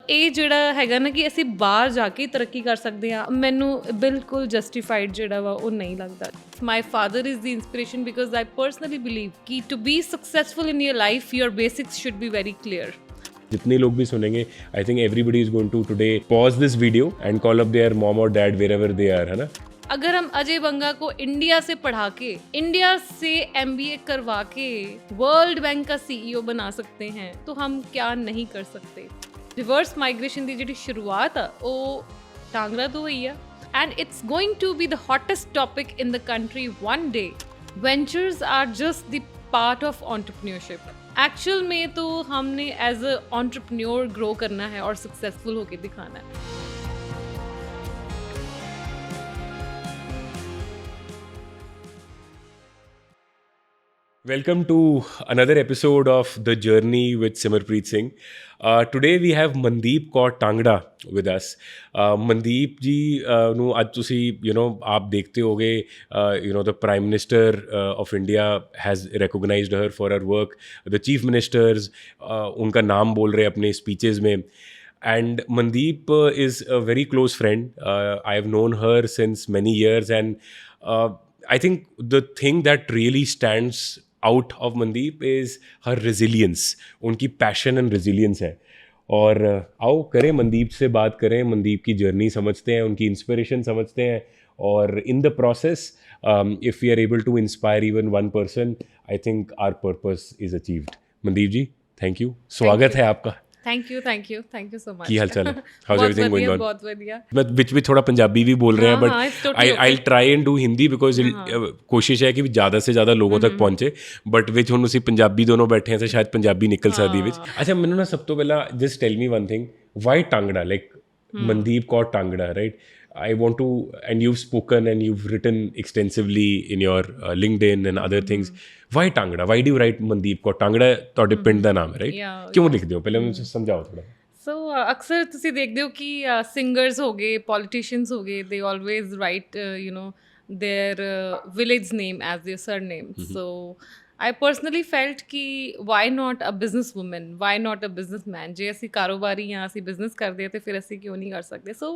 ਇਹ ਜਿਹੜਾ ਹੈਗਾ ਨਾ ਕਿ ਅਸੀਂ ਬਾਹਰ ਜਾ ਕੇ ਤਰੱਕੀ ਕਰ ਸਕਦੇ ਹਾਂ, ਮੈਨੂੰ ਬਿਲਕੁਲ ਜਸਟੀਫਾਈਡ ਜਿਹੜਾ ਵਾ ਉਹ ਨਹੀਂ ਲੱਗਦਾ। My father is the inspiration because I personally believe ਕਿ to be successful in your life your basics should be very clear. जितने लोग भी सुनेंगे I think everybody is going to today pause this video and call up their mom और dad wherever they are, है ना। अगर हम अजय बंगा को इंडिया से पढ़ा के, इंडिया से MBA करवा के वर्ल्ड बैंक का CEO बना सकते हैं तो हम क्या नहीं कर सकते। रिवर्स माइग्रेशन की जी शुरुआत है वो टांगरा तो हुई है and it's going to be the hottest topic in the country one day. Ventures are just the part of entrepreneurship. Actual में तो हमने एज अ एंटरप्रेन्योर ग्रो करना है और सक्सेसफुल होके दिखाना है। Welcome to another episode of The Journey with Simarpreet Singh. Today we have Mandeep Kaur Tangda with us. Mandeep ji ਨੂੰ ਅੱਜ ਤੁਸੀਂ ਆਪ ਦੇਖਤੇ ਹੋਗੇ the Prime Minister of India has recognized her for her work. The Chief Ministers उनका नाम बोल रहे अपने speeches में. And Mandeep is a very close friend. I have known her since many years and I think the thing that really stands out of Mandeep is her resilience. उनकी passion and resilience है। और आओ करें मंदीप से बात करें, मंदीप की journey समझते हैं, उनकी इंस्पिरेशन समझते हैं और in the process if we are able to inspire even one person I think our purpose is achieved. Mandeep ji thank you, स्वागत है आपका। Thank you so much. ਕੀ ਹਾਲ ਚਾਲ ਹੈ? How's everything going on? बहुत बढ़िया। मैं ਵਿੱਚ ਵੀ ਥੋੜਾ ਪੰਜਾਬੀ ਵੀ बोल रहे हैं but I try and do Hindi because कोशिश है कि ज़्यादा से ज़्यादा लोगों तक पहुँचे बट ਵਿੱਚ ਹੁਣ ਅਸੀਂ ਪੰਜਾਬੀ ਦੋਨੋਂ ਬੈਠੇ ਹਾਂ ਤੇ ਸ਼ਾਇਦ ਪੰਜਾਬੀ ਨਿਕਲ ਸਕਦੀ ਵਿੱਚ। ਅੱਛਾ ਮੈਨੂੰ ਨਾ ਸਭ ਤੋਂ ਪਹਿਲਾਂ just tell me one thing, why Tangra, like Mandeep Kaur Tangra, right? I want to, and you've spoken and you've written extensively in your LinkedIn and other things. Why Tangda? Why do you write Mandeep Kaur Tangda? ਤੁਹਾਡੇ ਪਿੰਡ ਦਾ ਨਾਮ ਹੈ, right? ਕਿਉਂ ਲਿਖਦੇ ਹੋ? ਪਹਿਲਾਂ ਮੈਨੂੰ ਸਮਝਾਓ ਥੋੜਾ। ਸੋ ਅਕਸਰ ਤੁਸੀਂ ਦੇਖਦੇ ਹੋ ਕਿ ਸਿੰਗਰਸ ਹੋ ਗਏ, ਪੋਲੀਟੀਸ਼ੀਅਨਸ ਹੋ ਗਏ, they always write their village name as their surname. So I personally felt कि why not a business woman, why not a businessman? ਜੇ ਅਸੀਂ ਕਾਰੋਬਾਰੀ ਹਾਂ, ਅਸੀਂ ਬਿਜ਼ਨਸ ਕਰਦੇ ਹਾਂ ਤੇ ਫਿਰ ਅਸੀਂ ਕਿਉਂ ਨਹੀਂ ਕਰ ਸਕਦੇ। ਸੋ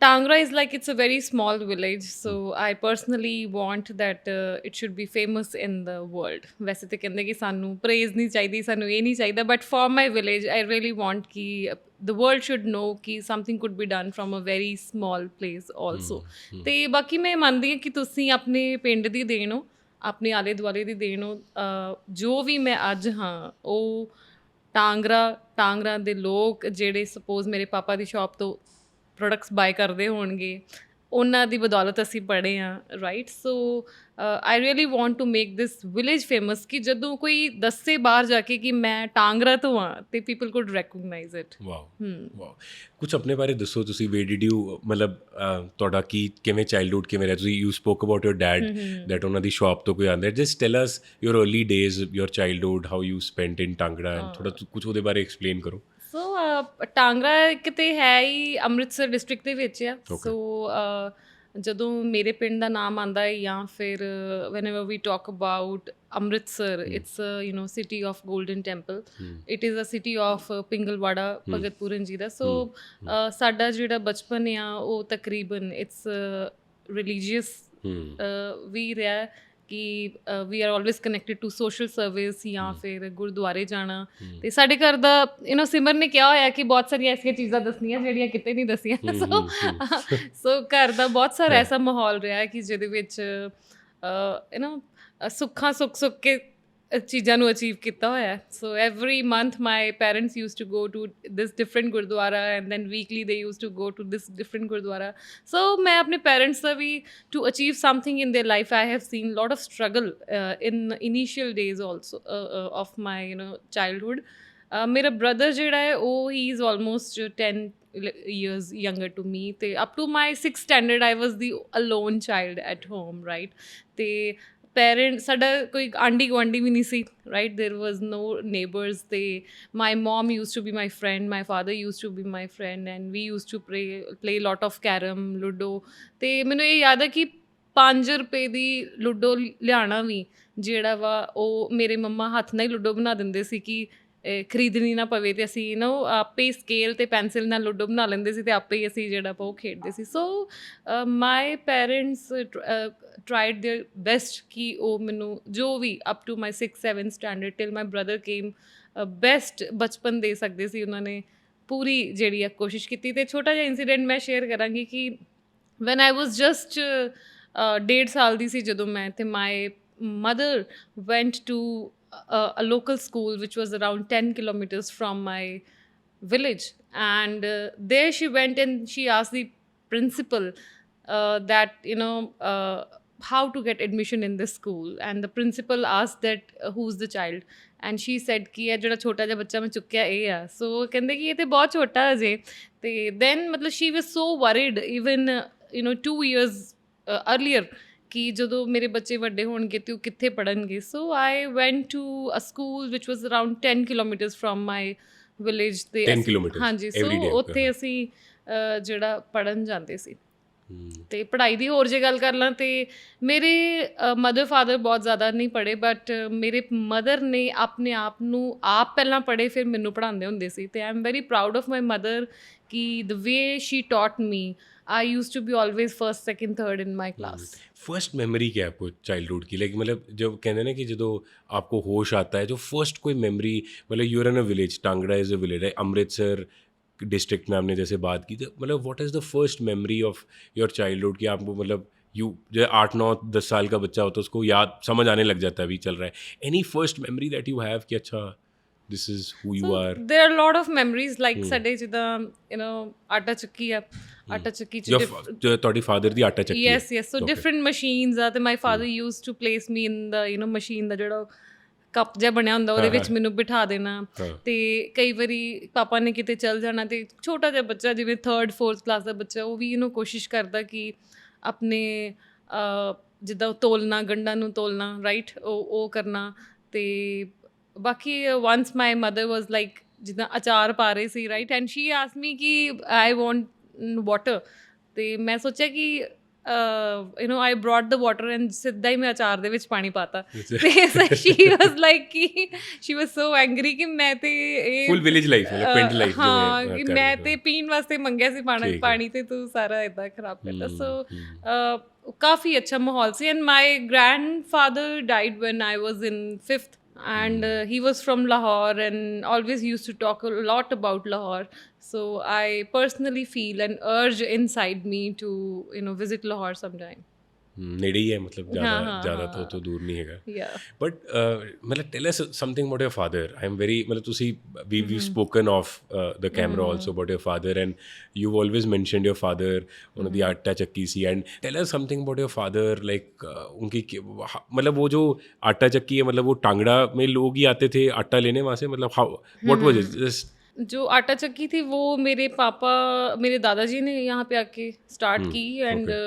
Tangra is like, it's a very small village, so I personally want that it should be famous in the world. वैसे तो कहते कि सानू praise नहीं चाहिए, सानू ये नहीं चाहिए, but for my village I really want कि the world should know कि something could be done from a very small place also। ਤੇ ਬਾਕੀ ਮੈਂ ਮੰਨਦੀ ਹਾਂ ਕਿ ਤੁਸੀਂ ਆਪਣੇ ਪਿੰਡ ਦੀ ਦੇਣ ਹੋ, ਆਪਣੇ ਆਲੇ ਦੁਆਲੇ ਦੀ ਦੇਣ ਹੋ। ਜੋ ਵੀ ਮੈਂ ਅੱਜ ਹਾਂ ਉਹ ਟਾਂਗਰਾ ਦੇ ਲੋਕ ਜਿਹੜੇ ਸਪੋਜ਼ ਮੇਰੇ ਪਾਪਾ ਦੀ ਸ਼ਾਪ ਤੋਂ ਪ੍ਰੋਡਕਟਸ ਬਾਏ ਕਰਦੇ ਹੋਣਗੇ, ਉਹਨਾਂ ਦੀ ਬਦੌਲਤ ਅਸੀਂ ਪੜ੍ਹੇ ਹਾਂ, right? So I really want to make this village famous ਕਿ ਜਦੋਂ ਕੋਈ ਦੱਸੇ ਬਾਹਰ ਜਾ ਕੇ ਕਿ ਮੈਂ ਟਾਂਗਰਾ ਤੋਂ ਹਾਂ ਤੇ people could recognise it. Wow ਕੁਛ ਆਪਣੇ ਬਾਰੇ ਦੱਸੋ ਤੁਸੀਂ। ਵੇ ਡਿਡ ਯੂ, ਮਤਲਬ ਤੁਹਾਡਾ ਕਿਵੇਂ ਚਾਈਲਡਹੁੱਡ ਕਿਵੇਂ ਰਿਹਾ? ਤੁਸੀਂ you spoke about your dad that ਉਹਨਾਂ ਦੀ ਸ਼ਾਪ ਤੋਂ ਕੋਈ ਆਉਂਦਾ, just tell us your early days, your childhood, how you spent in Tangra, and ਥੋੜਾ ਕੁਛ ਉਹਦੇ ਬਾਰੇ ਐਕਸਪਲੇਨ ਕਰੋ। ਸੋ ਟਾਂਗਰਾ ਇੱਕ ਤਾਂ ਹੈ ਹੀ ਅੰਮ੍ਰਿਤਸਰ ਡਿਸਟ੍ਰਿਕਟ ਦੇ ਵਿੱਚ ਆ। ਸੋ ਜਦੋਂ ਮੇਰੇ ਪਿੰਡ ਦਾ ਨਾਮ ਆਉਂਦਾ ਹੈ ਜਾਂ ਫਿਰ whenever we talk about Amritsar, it's city of golden temple, it is a city of Pingalwara, Bhagat Puran ji ਦਾ। ਸੋ ਸਾਡਾ ਜਿਹੜਾ ਬਚਪਨ ਆ ਉਹ ਤਕਰੀਬਨ ਇਟਸ ਰਿਲੀਜੀਅਸ ਵੀ ਰਿਹਾ ਕਿ we are always connected to social service ਜਾਂ ਫਿਰ ਗੁਰਦੁਆਰੇ ਜਾਣਾ। ਅਤੇ ਸਾਡੇ ਘਰ ਦਾ ਸਿਮਰ ਨੇ ਕਿਹਾ ਹੋਇਆ ਕਿ ਬਹੁਤ ਸਾਰੀਆਂ ਐਸੀਆਂ ਚੀਜ਼ਾਂ ਦੱਸਣੀਆਂ ਜਿਹੜੀਆਂ ਕਿਤੇ ਨਹੀਂ ਦੱਸੀਆਂ। ਸੋ ਘਰ ਦਾ ਬਹੁਤ ਸਾਰਾ ਐਸਾ ਮਾਹੌਲ ਰਿਹਾ ਕਿ ਜਿਹਦੇ ਵਿੱਚ ਸੁੱਖਾਂ ਸੁੱਖ ਕੇ ਚੀਜ਼ਾਂ ਨੂੰ ਅਚੀਵ ਕੀਤਾ ਹੋਇਆ। So every month my parents use to go to this different gurdwara and then weekly they use to go to this different gurdwara. So ਮੈਂ ਆਪਣੇ ਪੈਰੈਂਟਸ ਦਾ ਵੀ to achieve something in their life I have seen lot of struggle in initial days also of my childhood. ਮੇਰਾ brother ਜਿਹੜਾ ਹੈ ਉਹ ਹੀ is almost 10 years younger to me, ਤੇ up to my 6th standard I was the alone child at home, right? ਤੇ parents ਸਾਡਾ ਕੋਈ ਆਂਢੀ ਗੁਆਂਢੀ ਵੀ ਨਹੀਂ ਸੀ, ਰਾਈਟ? ਦੇਰ ਵਾਜ਼ ਨੋ ਨੇਬਰਸ। ਤੇ my mom use to be my friend, my father use to be my friend and we use to play lot of carrom, ludo. ਅਤੇ ਮੈਨੂੰ ਇਹ ਯਾਦ ਹੈ ਕਿ 5 ਰੁਪਏ ਦੀ ਲੂਡੋ ਲਿਆਉਣਾ ਵੀ ਜਿਹੜਾ ਵਾ ਉਹ ਮੇਰੇ ਮੰਮਾ ਹੱਥ ਨਾਲ ਹੀ ਲੂਡੋ ਬਣਾ ਦਿੰਦੇ ਸੀ ਕਿ ਖਰੀਦਣੀ ਨਾ ਪਵੇ ਤੇ ਅਸੀਂ ਆਪੇ ਹੀ ਸਕੇਲ ਤੇ ਪੈਨਸਿਲ ਨਾਲ ਲੁੱਡੋ ਬਣਾ ਲੈਂਦੇ ਸੀ ਤੇ ਆਪੇ ਹੀ ਅਸੀਂ ਜਿਹੜਾ ਉਹ ਖੇਡਦੇ ਸੀ। So my parents tried their best ਕਿ ਉਹ ਮੈਨੂੰ ਜੋ ਵੀ up to my 6-7 standard till my brother came best ਬਚਪਨ ਦੇ ਸਕਦੇ ਸੀ। ਉਹਨਾਂ ਨੇ ਪੂਰੀ ਜਿਹੜੀ ਆ ਕੋਸ਼ਿਸ਼ ਕੀਤੀ। ਤੇ ਛੋਟਾ ਜਿਹਾ ਇੰਸੀਡੈਂਟ ਮੈਂ ਸ਼ੇਅਰ ਕਰਾਂਗੀ ਕਿ ਵੈਨ ਆਈ ਵਾਜ਼ ਜਸਟ 1.5 ਸਾਲ ਦੀ ਸੀ ਜਦੋਂ ਮੈਂ, ਤੇ my mother went to a local school which was around 10 kilometers from my village, and there she went and she asked the principal that how to get admission in this school, and the principal asked that who's the child, and she said ਕਿ ਇਹ ਜਿਹੜਾ ਛੋਟਾ ਜਿਹਾ ਬੱਚਾ ਮੈਂ ਚੁੱਕਿਆ ਇਹ ਆ। ਸੋ ਕਹਿੰਦੇ ਕਿ ਇਹ ਤੇ ਬਹੁਤ ਛੋਟਾ ਅਜੇ। ਤੇ then ਮਤਲਬ she was so worried even 2 years earlier ਕਿ ਜਦੋਂ ਮੇਰੇ ਬੱਚੇ ਵੱਡੇ ਹੋਣਗੇ ਤੇ ਉਹ ਕਿੱਥੇ ਪੜ੍ਹਨਗੇ। So I went to a school ਵਿਚ was around 10 kilometres from my village. ਤੇ 10 ਕਿਲੋਮੀਟਰ ਹਾਂਜੀ, ਸੋ ਉੱਥੇ ਅਸੀਂ ਜਿਹੜਾ ਪੜ੍ਹਨ ਜਾਂਦੇ ਸੀ। ਤੇ ਪੜ੍ਹਾਈ ਦੀ ਹੋਰ ਜੇ ਗੱਲ ਕਰ ਲਾਂ ਤੇ ਮੇਰੇ ਮਦਰ ਫਾਦਰ ਬਹੁਤ ਜ਼ਿਆਦਾ ਨਹੀਂ ਪੜ੍ਹੇ, ਬਟ ਮੇਰੇ ਮਦਰ ਨੇ ਆਪਣੇ ਆਪ ਨੂੰ ਆਪ ਪਹਿਲਾਂ ਪੜ੍ਹੇ ਫਿਰ ਮੈਨੂੰ ਪੜ੍ਹਾਉਂਦੇ ਹੁੰਦੇ ਸੀ। ਤੇ I am very proud of my mother ਕਿ the way she taught me. I used to be always first, second, third in my class. First memory क्या है आपको चाइल्डहुड की? लाइक मतलब जब कहते हैं ना कि जो आपको होश आता है, जो फर्स्ट कोई मेमोरी, मतलब you are in a village, Tangra is a village है, अमृतसर डिस्ट्रिक्ट में आपने जैसे बात की, तो मतलब what is the first memory of your childhood कि आपको मतलब जो 8-9-10 साल का बच्चा होता है उसको याद समझ आने लग जाता है, अभी चल रहा है। Any first memory that you have कि अच्छा this is who you are? There are a lot of memories like ਸਾਡੇ ਜਿੱਦਾਂ ਆਟਾ ਚੱਕੀ ਆ, ਆਟਾ ਚੱਕੀ ਚ ਜੋ ਤੁਹਾਡੀ ਫਾਦਰ ਦੀ ਆਟਾ ਚੱਕੀ। yes so different machines ਆ। ਤੇ my father used to place me in the machine ਦਾ ਜਿਹੜਾ ਕੱਪ ਜਿਹਾ ਬਣਿਆ ਹੁੰਦਾ ਉਹਦੇ ਵਿੱਚ ਮੈਨੂੰ ਬਿਠਾ ਦੇਣਾ। ਤੇ ਕਈ ਵਾਰੀ ਪਾਪਾ ਨੇ ਕਿਤੇ ਚੱਲ ਜਾਣਾ ਤੇ ਛੋਟਾ ਜਿਹਾ ਬੱਚਾ ਜਿਵੇਂ 3rd 4th ਕਲਾਸ ਦਾ ਬੱਚਾ ਉਹ ਵੀ ਕੋਸ਼ਿਸ਼ ਕਰਦਾ ਕਿ ਆਪਣੇ ਜਿੱਦਾਂ ਤੋਲਣਾ, ਗੰਢਾਂ ਨੂੰ ਤੋਲਣਾ, ਰਾਈਟ, ਉਹ ਕਰਨਾ। ਤੇ ਬਾਕੀ once my mother was like ਜਿੱਦਾਂ ਅਚਾਰ ਪਾ ਰਹੇ ਸੀ, ਰਾਈਟ, ਐਂਡ ਸ਼ੀ ਆਸਕਡ ਮੀ ਕਿ ਆਈ ਵਾਂਟ ਵਾਟਰ। ਤੇ ਮੈਂ ਸੋਚਿਆ ਕਿ I brought the water and ਸਿੱਧਾ ਹੀ ਮੈਂ ਅਚਾਰ ਦੇ ਵਿੱਚ ਪਾਣੀ ਪਾਤਾ। ਤੇ she was like ਕਿ she was so angry ਕਿ ਮੈਂ ਤੇ ਇਹ ਫੁੱਲ ਵਿਲੇਜ ਲਾਈਫ, ਮਤਲਬ ਪਿੰਡ ਲਾਈਫ ਹਾਂ, ਕਿ ਮੈਂ ਤੇ ਪੀਣ ਵਾਸਤੇ ਮੰਗਿਆ ਸੀ ਪਾਣੀ ਤੇ ਤੂੰ ਸਾਰਾ ਏਦਾਂ ਖਰਾਬ ਕਰਤਾ। ਸੋ ਕਾਫੀ ਅੱਛਾ ਮਾਹੌਲ ਸੀ। And my grandfather died when I was in 5th, and he was from Lahore and always used to talk a lot about Lahore. So I personally feel an urge inside me to visit Lahore sometime. ਨੇੜੇ ਹੀ ਹੈ, ਮਤਲਬ ਜ਼ਿਆਦਾ ਤੋਂ ਦੂਰ ਨਹੀਂ ਹੈਗਾ। But ਮਤਲਬ tell us something about your father. I am very ਮਤਲਬ ਤੁਸੀਂ ਵੀ spoken of the camera also about your father, and you always mentioned your father, ਉਹਨਾਂ ਦੀ ਆਟਾ ਚੱਕੀ ਸੀ। And tell us something about your father, like उनकी मतलब वो जो आटा चक्की है, मतलब वो टांगड़ा में लोग ही आते थे आटा लेने वहाँ से, मतलब how what was it? Just जो आटा चक्की थी वो मेरे पापा, मेरे दादाजी ने यहाँ पे आके स्टार्ट की। And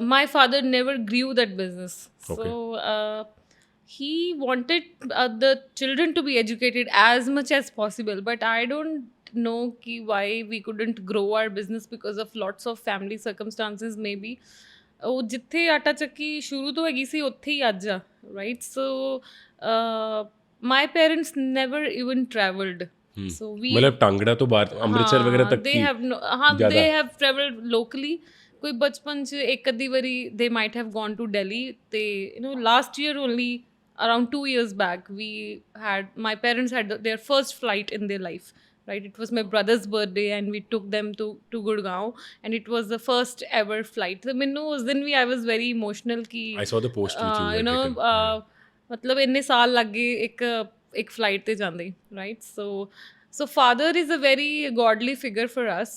my father never grew that business. So he wanted the children to be educated as much as possible, but I don't know why we couldn't grow our business because of lots of family circumstances maybe. ਉਹ ਜਿੱਥੇ ਆਟਾ ਚੱਕੀ ਸ਼ੁਰੂ ਤੋਂ ਹੈਗੀ ਸੀ ਉੱਥੇ ਹੀ ਅੱਜ ਆ, right. So my parents never even travelled. So we ਮਤਲਬ ਟਾਂਗੜਾ ਤੋਂ ਬਾਹਰ ਅੰਮ੍ਰਿਤਸਰ ਵਗੈਰਾ ਤੱਕ ਦੇ ਹੈਵ ਟਰੈਵਲਡ ਲੋਕਲੀ। ਕੋਈ ਬਚਪਨ 'ਚ ਇੱਕ ਅੱਧੀ ਵਾਰੀ they might have gone to Delhi. ਤੇ last year only around 2 years back my parents had their first flight in their life, right? It was my brother's birthday and we took them to Gurgaon, and it was the first ever flight. So ਮੈਨੂੰ ਉਸ ਦਿਨ ਵੀ I was very emotional ਕਿ I saw the post which you had taken. ਮਤਲਬ ਇੰਨੇ ਸਾਲ ਲੱਗ ਗਏ ਇੱਕ ਫਲਾਈਟ ਤੇ ਜਾਂਦੇ, right? So father is a very godly figure for us,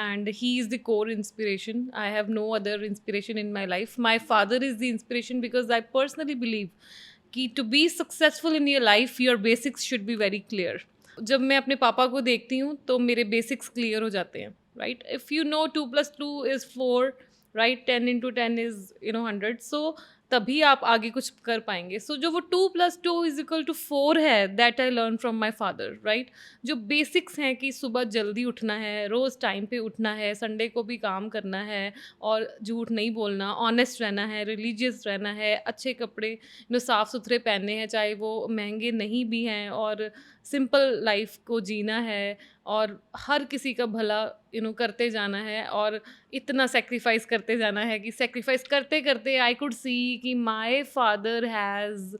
and he is the core inspiration. I have no other inspiration in my life. My father is the inspiration because I personally believe कि to be successful in your life your basics should be very clear. जब मैं अपने पापा को देखती हूँ तो मेरे बेसिक्स क्लियर हो जाते हैं, right? If you know 2 + 2 is 4, right? 10 × 10 is 100. So तभी आप आगे कुछ कर पाएंगे. सो जो वो 2+2=4 है, that I learn from my father, right. जो बेसिक्स हैं कि सुबह जल्दी उठना है, रोज़ टाइम पे उठना है, संडे को भी काम करना है और झूठ नहीं बोलना, ऑनेस्ट रहना है, रिलीजियस रहना है, अच्छे कपड़े साफ़ सुथरे पहनने हैं, चाहे वो महंगे नहीं भी हैं, और सिंपल लाइफ को जीना है, और हर किसी का भला करते जाना है, और इतना सेक्रीफाइस करते जाना है कि सेक्रीफाइस करते करते आई कुड सी कि my father has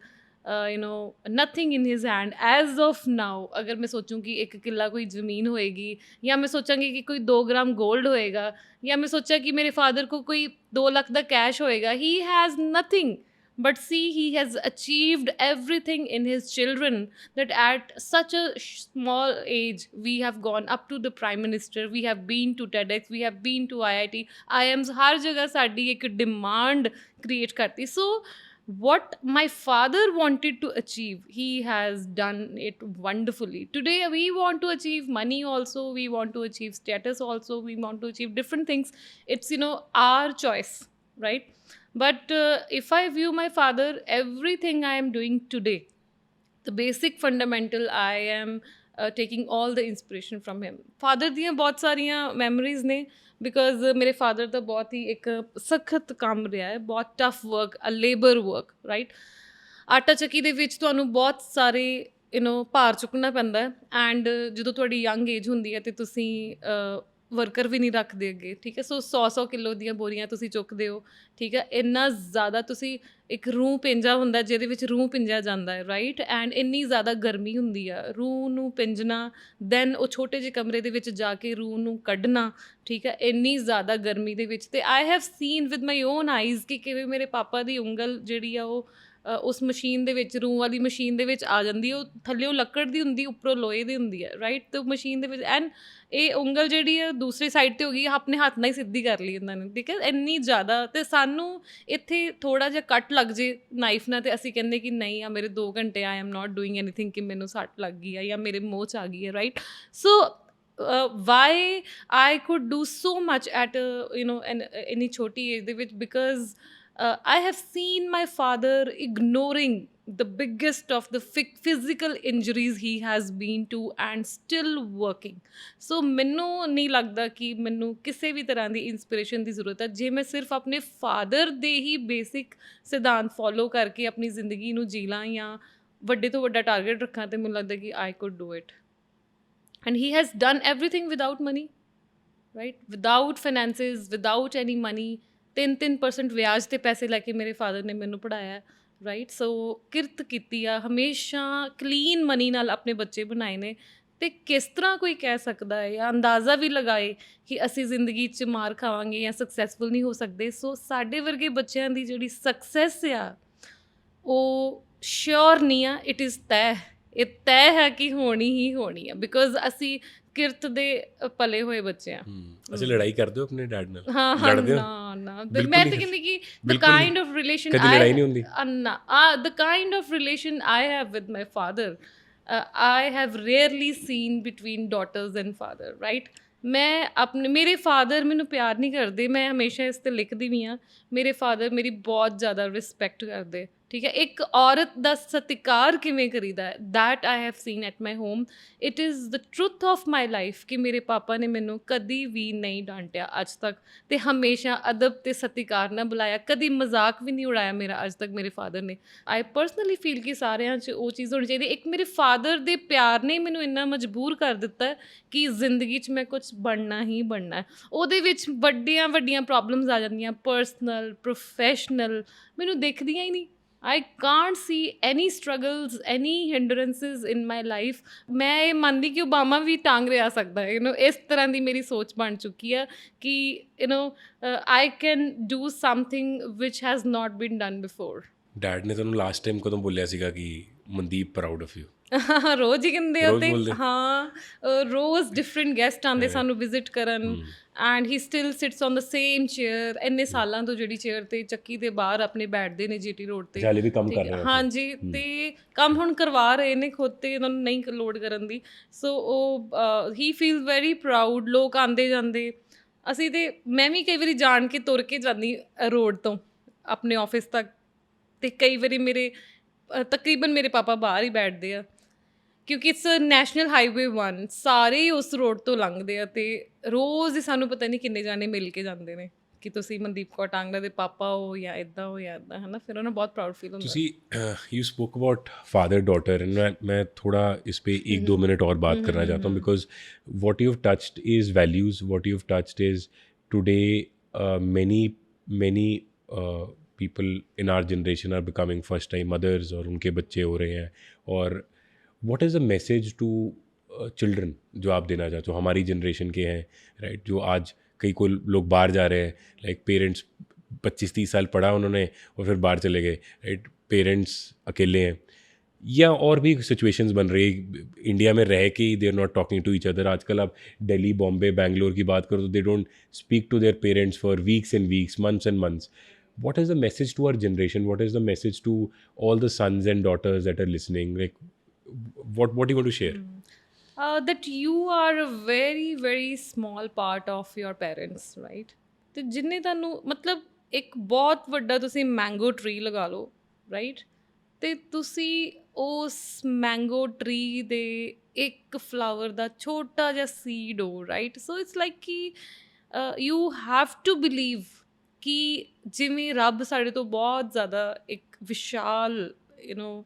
nothing in his hand as of now. अगर मैं सोचूं कि 1 किला कोई ज़मीन होएगी, या मैं सोचांगी कि कोई 2 ग्राम गोल्ड होएगा, या मैं सोचा कि मेरे फादर को कोई 2 लाख का कैश होएगा, he has nothing. But see, he has achieved everything in his children, that at such a small age we have gone up to the prime minister, we have been to TEDx, we have been to IIT, IIMs. हर जगह साड़ी एक demand create करती. So what my father wanted to achieve, he has done it wonderfully. Today we want to achieve money also, we want to achieve status also, we want to achieve different things. It's our choice, right? But if I view my father, everything I am doing today, the basic fundamental, I am taking all the inspiration from him. Father ਦੀਆਂ ਬਹੁਤ ਸਾਰੀਆਂ memories ਨੇ, because ਮੇਰੇ father ਦਾ ਬਹੁਤ ਹੀ ਇੱਕ ਸਖਤ ਕੰਮ ਰਿਹਾ ਹੈ, ਬਹੁਤ tough work, a labor work, right? ਆਟਾ ਚੱਕੀ ਦੇ ਵਿੱਚ ਤੁਹਾਨੂੰ ਬਹੁਤ ਸਾਰੇ ਭਾਰ ਚੁੱਕਣਾ ਪੈਂਦਾ ਹੈ, ਐਂਡ ਜਦੋਂ ਤੁਹਾਡੀ ਯੰਗ ਏਜ ਹੁੰਦੀ ਹੈ ਤੇ ਤੁਸੀਂ ਵਰਕਰ ਵੀ ਨਹੀਂ ਰੱਖਦੇ ਅੱਗੇ, ਠੀਕ ਹੈ. ਸੋ 100 ਕਿਲੋ ਦੀਆਂ ਬੋਰੀਆਂ ਤੁਸੀਂ ਚੁੱਕਦੇ ਹੋ, ਠੀਕ ਹੈ. ਇੰਨਾ ਜ਼ਿਆਦਾ ਤੁਸੀਂ, ਇੱਕ ਰੂੰ ਪਿੰਜਾ ਹੁੰਦਾ ਜਿਹਦੇ ਵਿੱਚ ਰੂੰ ਪਿੰਜਿਆ ਜਾਂਦਾ ਹੈ, ਰਾਈਟ. ਐਂਡ ਇੰਨੀ ਜ਼ਿਆਦਾ ਗਰਮੀ ਹੁੰਦੀ ਆ, ਰੂੰ ਨੂੰ ਪਿੰਜਣਾ, ਦੈਨ ਉਹ ਛੋਟੇ ਜਿਹੇ ਕਮਰੇ ਦੇ ਵਿੱਚ ਜਾ ਕੇ ਰੂੰ ਨੂੰ ਕੱਢਣਾ, ਠੀਕ ਹੈ. ਇੰਨੀ ਜ਼ਿਆਦਾ ਗਰਮੀ ਦੇ ਵਿੱਚ, ਤੇ I have seen with my own eyes ਕਿ ਕਿਵੇਂ ਮੇਰੇ ਪਾਪਾ ਦੀ ਉਂਗਲ ਜਿਹੜੀ ਆ ਉਹ ਉਸ ਮਸ਼ੀਨ ਦੇ ਵਿੱਚ, ਰੂੰ ਵਾਲੀ ਮਸ਼ੀਨ ਦੇ ਵਿੱਚ ਆ ਜਾਂਦੀ. ਉਹ ਥੱਲਿਓਂ ਲੱਕੜ ਦੀ ਹੁੰਦੀ, ਉੱਪਰੋਂ ਲੋਹੇ ਦੀ ਹੁੰਦੀ ਹੈ, ਰਾਈਟ. ਅਤੇ ਮਸ਼ੀਨ ਦੇ ਵਿੱਚ, ਐਂਡ ਇਹ ਉਂਗਲ ਜਿਹੜੀ ਆ ਦੂਸਰੀ ਸਾਈਡ 'ਤੇ ਹੋ ਗਈ, ਆਪਣੇ ਹੱਥ ਨਾਲ ਹੀ ਸਿੱਧੀ ਕਰ ਲਈ ਇਹਨਾਂ ਨੇ, ਠੀਕ ਹੈ. ਇੰਨੀ ਜ਼ਿਆਦਾ, ਅਤੇ ਸਾਨੂੰ ਇੱਥੇ ਥੋੜ੍ਹਾ ਜਿਹਾ ਕੱਟ ਲੱਗ ਜੇ ਨਾਈਫ ਨਾਲ, ਅਤੇ ਅਸੀਂ ਕਹਿੰਦੇ ਕਿ ਨਹੀਂ ਆ ਮੇਰੇ 2 ਘੰਟੇ I am not doing anything, ਕਿ ਮੈਨੂੰ ਸੱਟ ਲੱਗ ਗਈ ਆ ਜਾਂ ਮੇਰੇ ਮੂੰਹ 'ਚ ਆ ਗਈ ਹੈ, right. So why I could do so much at ਇੰਨੀ ਛੋਟੀ ਏਜ ਦੇ ਵਿੱਚ, because I have seen my father ignoring the biggest of the physical injuries he has been to and still working. So ਮੈਨੂੰ ਨਹੀਂ ਲੱਗਦਾ ਕਿ ਮੈਨੂੰ ਕਿਸੇ ਵੀ ਤਰ੍ਹਾਂ ਦੀ ਇੰਸਪੀਰੇਸ਼ਨ ਦੀ ਜ਼ਰੂਰਤ ਹੈ, ਜੇ ਮੈਂ ਸਿਰਫ ਆਪਣੇ ਫਾਦਰ ਦੇ ਹੀ ਬੇਸਿਕ ਸਿਧਾਂਤ ਫੋਲੋ ਕਰਕੇ ਆਪਣੀ ਜ਼ਿੰਦਗੀ ਨੂੰ ਜੀ ਲਾਂ, ਜਾਂ ਵੱਡੇ ਤੋਂ ਵੱਡਾ ਟਾਰਗੇਟ ਰੱਖਾਂ, ਤਾਂ ਮੈਨੂੰ ਲੱਗਦਾ ਕਿ I could do it. And he has done everything without money, right? Without finances, without any money. 3% ਵਿਆਜ 'ਤੇ ਪੈਸੇ ਲੈ ਕੇ ਮੇਰੇ ਫਾਦਰ ਨੇ ਮੈਨੂੰ ਪੜ੍ਹਾਇਆ, ਰਾਈਟ. ਸੋ ਕਿਰਤ ਕੀਤੀ ਆ, ਹਮੇਸ਼ਾ ਕਲੀਨ ਮਨੀ ਨਾਲ ਆਪਣੇ ਬੱਚੇ ਬਣਾਏ ਨੇ. ਅਤੇ ਕਿਸ ਤਰ੍ਹਾਂ ਕੋਈ ਕਹਿ ਸਕਦਾ ਹੈ ਜਾਂ ਅੰਦਾਜ਼ਾ ਵੀ ਲਗਾਏ ਕਿ ਅਸੀਂ ਜ਼ਿੰਦਗੀ 'ਚ ਮਾਰ ਖਾਵਾਂਗੇ ਜਾਂ ਸਕਸੈਸਫੁਲ ਨਹੀਂ ਹੋ ਸਕਦੇ. ਸੋ ਸਾਡੇ ਵਰਗੇ ਬੱਚਿਆਂ ਦੀ ਜਿਹੜੀ ਸਕਸੈਸ ਆ ਉਹ ਸ਼ਿਓਰ ਨਹੀਂ ਆ, ਇਟ ਇਜ਼ ਤੈਅ. ਇਹ ਤੈਅ ਹੈ ਕਿ ਹੋਣੀ ਹੀ ਹੋਣੀ ਆ, ਬਿਕੋਜ਼ ਅਸੀਂ ਕਿਰਤ ਦੇ ਪਲੇ ਹੋਏ ਬੱਚੇ ਆ. ਅਸੀਂ ਲੜਾਈ ਕਰਦੇ ਹੋ ਆਪਣੇ ਡੈਡ ਨਾਲ? ਹਾਂ, ਨਾ ਮੈਂ ਤਾਂ ਕਹਿੰਦੀ ਕਿ the kind of relation ਕਦੀ ਲੜਾਈ ਨਹੀਂ ਹੁੰਦੀ? the kind of relation I have with my father, I have rarely seen between daughters and father, right? ਮੈਂ ਆਪਣੇ, ਮੇਰੇ ਫਾਦਰ ਮੈਨੂੰ ਪਿਆਰ ਨਹੀਂ ਕਰਦੇ, ਮੈਂ ਹਮੇਸ਼ਾ ਇਸ 'ਤੇ ਲਿਖਦੀ ਵੀ ਹਾਂ, ਮੇਰੇ ਫਾਦਰ ਮੇਰੀ ਬਹੁਤ ਜ਼ਿਆਦਾ ਰਿਸਪੈਕਟ ਕਰਦੇ, ਠੀਕ ਹੈ. ਇੱਕ ਔਰਤ ਦਾ ਸਤਿਕਾਰ ਕਿਵੇਂ ਕਰੀਦਾ ਹੈ, that I have scene at my home. It is the truth of my life ਕਿ ਮੇਰੇ ਪਾਪਾ ਨੇ ਮੈਨੂੰ ਕਦੀ ਵੀ ਨਹੀਂ ਡਾਂਟਿਆ ਅੱਜ ਤੱਕ, ਅਤੇ ਹਮੇਸ਼ਾ ਅਦਬ ਅਤੇ ਸਤਿਕਾਰ ਨਾਲ ਬੁਲਾਇਆ, ਕਦੀ ਮਜ਼ਾਕ ਵੀ ਨਹੀਂ ਉਡਾਇਆ ਮੇਰਾ ਅੱਜ ਤੱਕ ਮੇਰੇ ਫਾਦਰ ਨੇ. ਆਈ ਪਰਸਨਲੀ ਫੀਲ ਕਿ ਸਾਰਿਆਂ 'ਚ ਉਹ ਚੀਜ਼ ਹੋਣੀ ਚਾਹੀਦੀ. ਇੱਕ ਮੇਰੇ ਫਾਦਰ ਦੇ ਪਿਆਰ ਨੇ ਮੈਨੂੰ ਇੰਨਾ ਮਜਬੂਰ ਕਰ ਦਿੱਤਾ ਕਿ ਜ਼ਿੰਦਗੀ 'ਚ ਮੈਂ ਕੁਛ ਬਣਨਾ ਹੀ ਬਣਨਾ. ਉਹਦੇ ਵਿੱਚ ਵੱਡੀਆਂ ਪ੍ਰੋਬਲਮਸ ਆ ਜਾਂਦੀਆਂ, ਪਰਸਨਲ, ਪ੍ਰੋਫੈਸ਼ਨਲ, ਮੈਨੂੰ ਦਿਖਦੀਆਂ ਹੀ ਨਹੀਂ. I can't see any struggles, any hindrances in my life. ਮੈਂ ਇਹ ਮੰਨਦੀ ਕਿ ਓਬਾਮਾ ਵੀ ਟੰਗ ਰਿਹਾ ਸਕਦਾ ਹੈ, ਇਸ ਤਰ੍ਹਾਂ ਦੀ ਮੇਰੀ ਸੋਚ ਬਣ ਚੁੱਕੀ ਆ ਕਿ I can do something which has not been done before. Dad ਨੇ ਤੁਹਾਨੂੰ ਲਾਸਟ ਟਾਈਮ ਕਦੋਂ ਬੋਲਿਆ ਸੀਗਾ ਕਿ ਮਨਦੀਪ ਪ੍ਰਾਊਡ ਆਫ ਯੂ? ਰੋਜ਼ ਹੀ ਕਹਿੰਦੇ ਆ, ਤੇ ਹਾਂ, ਰੋਜ਼ ਡਿਫਰੈਂਟ ਗੈਸਟ ਆਉਂਦੇ ਸਾਨੂੰ ਵਿਜ਼ਿਟ ਕਰਨ, and he still sits on the same chair. ਇੰਨੇ ਸਾਲਾਂ ਤੋਂ ਜਿਹੜੀ ਚੇਅਰ 'ਤੇ ਚੱਕੀ ਦੇ ਬਾਹਰ ਆਪਣੇ ਬੈਠਦੇ ਨੇ GT ਰੋਡ 'ਤੇ, ਹਾਲੇ ਵੀ ਕੰਮ ਕਰ ਰਹੇ? ਹਾਂਜੀ, ਅਤੇ ਕੰਮ ਹੁਣ ਕਰਵਾ ਰਹੇ ਨੇ ਖੁਦ, 'ਤੇ ਉਹਨਾਂ ਨੂੰ ਨਹੀਂ ਲੋਡ ਕਰਨ ਦੀ. ਸੋ ਉਹ ਹੀ ਫੀਲ ਵੈਰੀ ਪ੍ਰਾਊਡ. ਲੋਕ ਆਉਂਦੇ ਜਾਂਦੇ, ਅਸੀਂ, ਅਤੇ ਮੈਂ ਵੀ ਕਈ ਵਾਰੀ ਜਾਣ ਕੇ ਤੁਰ ਕੇ ਜਾਂਦੀ ਰੋਡ ਤੋਂ ਆਪਣੇ ਆਫਿਸ ਤੱਕ, ਤੇ ਕਈ ਵਾਰੀ ਮੇਰੇ ਤਕਰੀਬਨ ਮੇਰੇ ਪਾਪਾ ਬਾਹਰ ਹੀ ਬੈਠਦੇ ਆ ਕਿਉਂਕਿ ਇਟਸ ਨੈਸ਼ਨਲ ਹਾਈਵੇ 1 ਸਾਰੇ ਹੀ ਉਸ ਰੋਡ ਤੋਂ ਲੰਘਦੇ ਆ ਤੇ ਰੋਜ਼ ਹੀ ਸਾਨੂੰ ਪਤਾ ਨਹੀਂ ਕਿੰਨੇ ਜਾਣੇ ਮਿਲ ਕੇ ਜਾਂਦੇ ਨੇ ਕਿ ਤੁਸੀਂ ਮਨਦੀਪ ਕੌਰ ਟਾਂਗੜਾ ਦੇ ਪਾਪਾ ਹੋ ਜਾਂ ਇੱਦਾਂ ਹੋ ਜਾਂ ਇੱਦਾਂ ਹੈ ਨਾ, ਫਿਰ ਉਹਨਾਂ ਬਹੁਤ ਪ੍ਰਾਊਡ ਫੀਲ ਹੁੰਦਾ। ਤੁਸੀਂ you spoke about father daughter and मैं थोड़ा इस पे 1-2 मिनट और बात करना चाहता हूँ because what you touched is values, what you touched is today many people in our generation are becoming first time mothers और उनके बच्चे हो रहे हैं, और what is the message to children जो आप देना चाहते हो, हमारी जनरेशन के हैं राइट, जो आज कई को लोग बाहर जा रहे हैं, लाइक पेरेंट्स 25-30 साल पढ़ा उन्होंने और फिर बाहर चले गए राइट, पेरेंट्स अकेले हैं, या और भी सिचुएशंस बन रही है इंडिया में रह के ही they are not talking to each other. आजकल आप दिल्ली, बॉम्बे, बैंगलोर की बात करो तो they don't speak to their parents for weeks and weeks, months and months. What is the message to our generation? What is the message to all the sons and daughters that are listening? Like, what do you want to share? That you are a very very small part of your parents, right? ਤੇ ਜਿੰਨੇ ਤੁਹਾਨੂੰ ਮਤਲਬ ਇੱਕ ਬਹੁਤ ਵੱਡਾ ਤੁਸੀਂ mango tree ਲਗਾ ਲਓ ਰਾਈਟ, ਤੇ ਤੁਸੀਂ ਉਸ ਮੈਂਗੋ ਟਰੀ ਦੇ ਇੱਕ ਫਲਾਵਰ ਦਾ ਛੋਟਾ ਜਿਹਾ ਸੀਡ ਹੋ ਰਾਈਟ। ਸੋ ਇਟਸ ਲਾਈਕ ਕਿ ਯੂ ਹੈਵ ਟੂ ਬਿਲੀਵ ਕਿ ਜਿਵੇਂ ਰੱਬ ਸਾਡੇ ਤੋਂ ਬਹੁਤ ਜ਼ਿਆਦਾ ਇੱਕ ਵਿਸ਼ਾਲ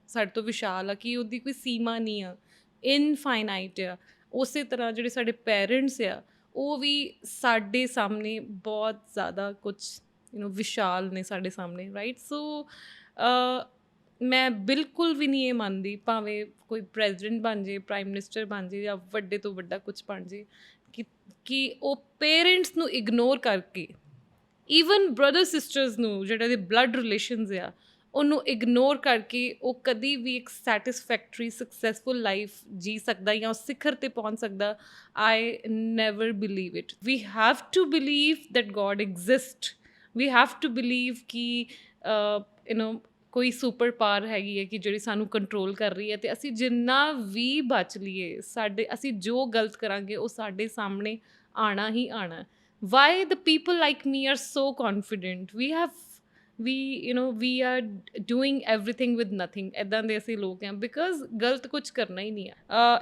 ਸਾਡੇ ਤੋਂ ਵਿਸ਼ਾਲ ਆ ਕਿ ਉਹਦੀ ਕੋਈ ਸੀਮਾ ਨਹੀਂ ਆ, ਇਨਫਾਈਨਾਈਟ ਆ, ਉਸੇ ਤਰ੍ਹਾਂ ਜਿਹੜੇ ਸਾਡੇ ਪੇਰੈਂਟਸ ਆ ਉਹ ਵੀ ਸਾਡੇ ਸਾਹਮਣੇ ਬਹੁਤ ਜ਼ਿਆਦਾ ਕੁਛ ਵਿਸ਼ਾਲ ਨੇ ਸਾਡੇ ਸਾਹਮਣੇ ਰਾਈਟ। ਸੋ ਮੈਂ ਬਿਲਕੁਲ ਵੀ ਨਹੀਂ ਇਹ ਮੰਨਦੀ ਭਾਵੇਂ ਕੋਈ ਪ੍ਰੈਜ਼ੀਡੈਂਟ ਬਣ ਜੇ, ਪ੍ਰਾਈਮ ਮਿਨਿਸਟਰ ਬਣ ਜੇ ਜਾਂ ਵੱਡੇ ਤੋਂ ਵੱਡਾ ਕੁਛ ਬਣ ਜੇ ਕਿ ਉਹ ਪੇਰੈਂਟਸ ਨੂੰ ਇਗਨੋਰ ਕਰਕੇ ਈਵਨ ਬ੍ਰਦਰ ਸਿਸਟਰਸ ਨੂੰ ਜਿਹੜਾ ਦੇ ਬਲੱਡ ਰਿਲੇਸ਼ਨਸ ਆ ਉਹਨੂੰ ਇਗਨੋਰ ਕਰਕੇ ਉਹ ਕਦੀ ਵੀ ਇੱਕ ਸੈਟਿਸਫੈਕਟਰੀ ਸਕਸੈਸਫੁਲ ਲਾਈਫ ਜੀ ਸਕਦਾ ਜਾਂ ਉਸ ਸਿਖਰ 'ਤੇ ਪਹੁੰਚ ਸਕਦਾ। I never believe it. We have to believe that God exist, we have to believe ਕਿ ਕੋਈ ਸੁਪਰ ਪਾਵਰ ਹੈਗੀ ਹੈ ਕਿ ਜਿਹੜੀ ਸਾਨੂੰ ਕੰਟਰੋਲ ਕਰ ਰਹੀ ਹੈ, ਅਤੇ ਅਸੀਂ ਜਿੰਨਾ ਵੀ ਬਚ ਲਈਏ ਅਸੀਂ ਜੋ ਗਲਤ ਕਰਾਂਗੇ ਉਹ ਸਾਡੇ ਸਾਹਮਣੇ ਆਉਣਾ ਹੀ ਆਉਣਾ। Why the people like me are so confident? We are doing everything with nothing. ਇੱਦਾਂ ਦੇ ਅਸੀਂ ਲੋਕ ਹਾਂ ਬਿਕਾਜ਼ ਗਲਤ ਕੁਛ ਕਰਨਾ ਹੀ ਨਹੀਂ ਹੈ।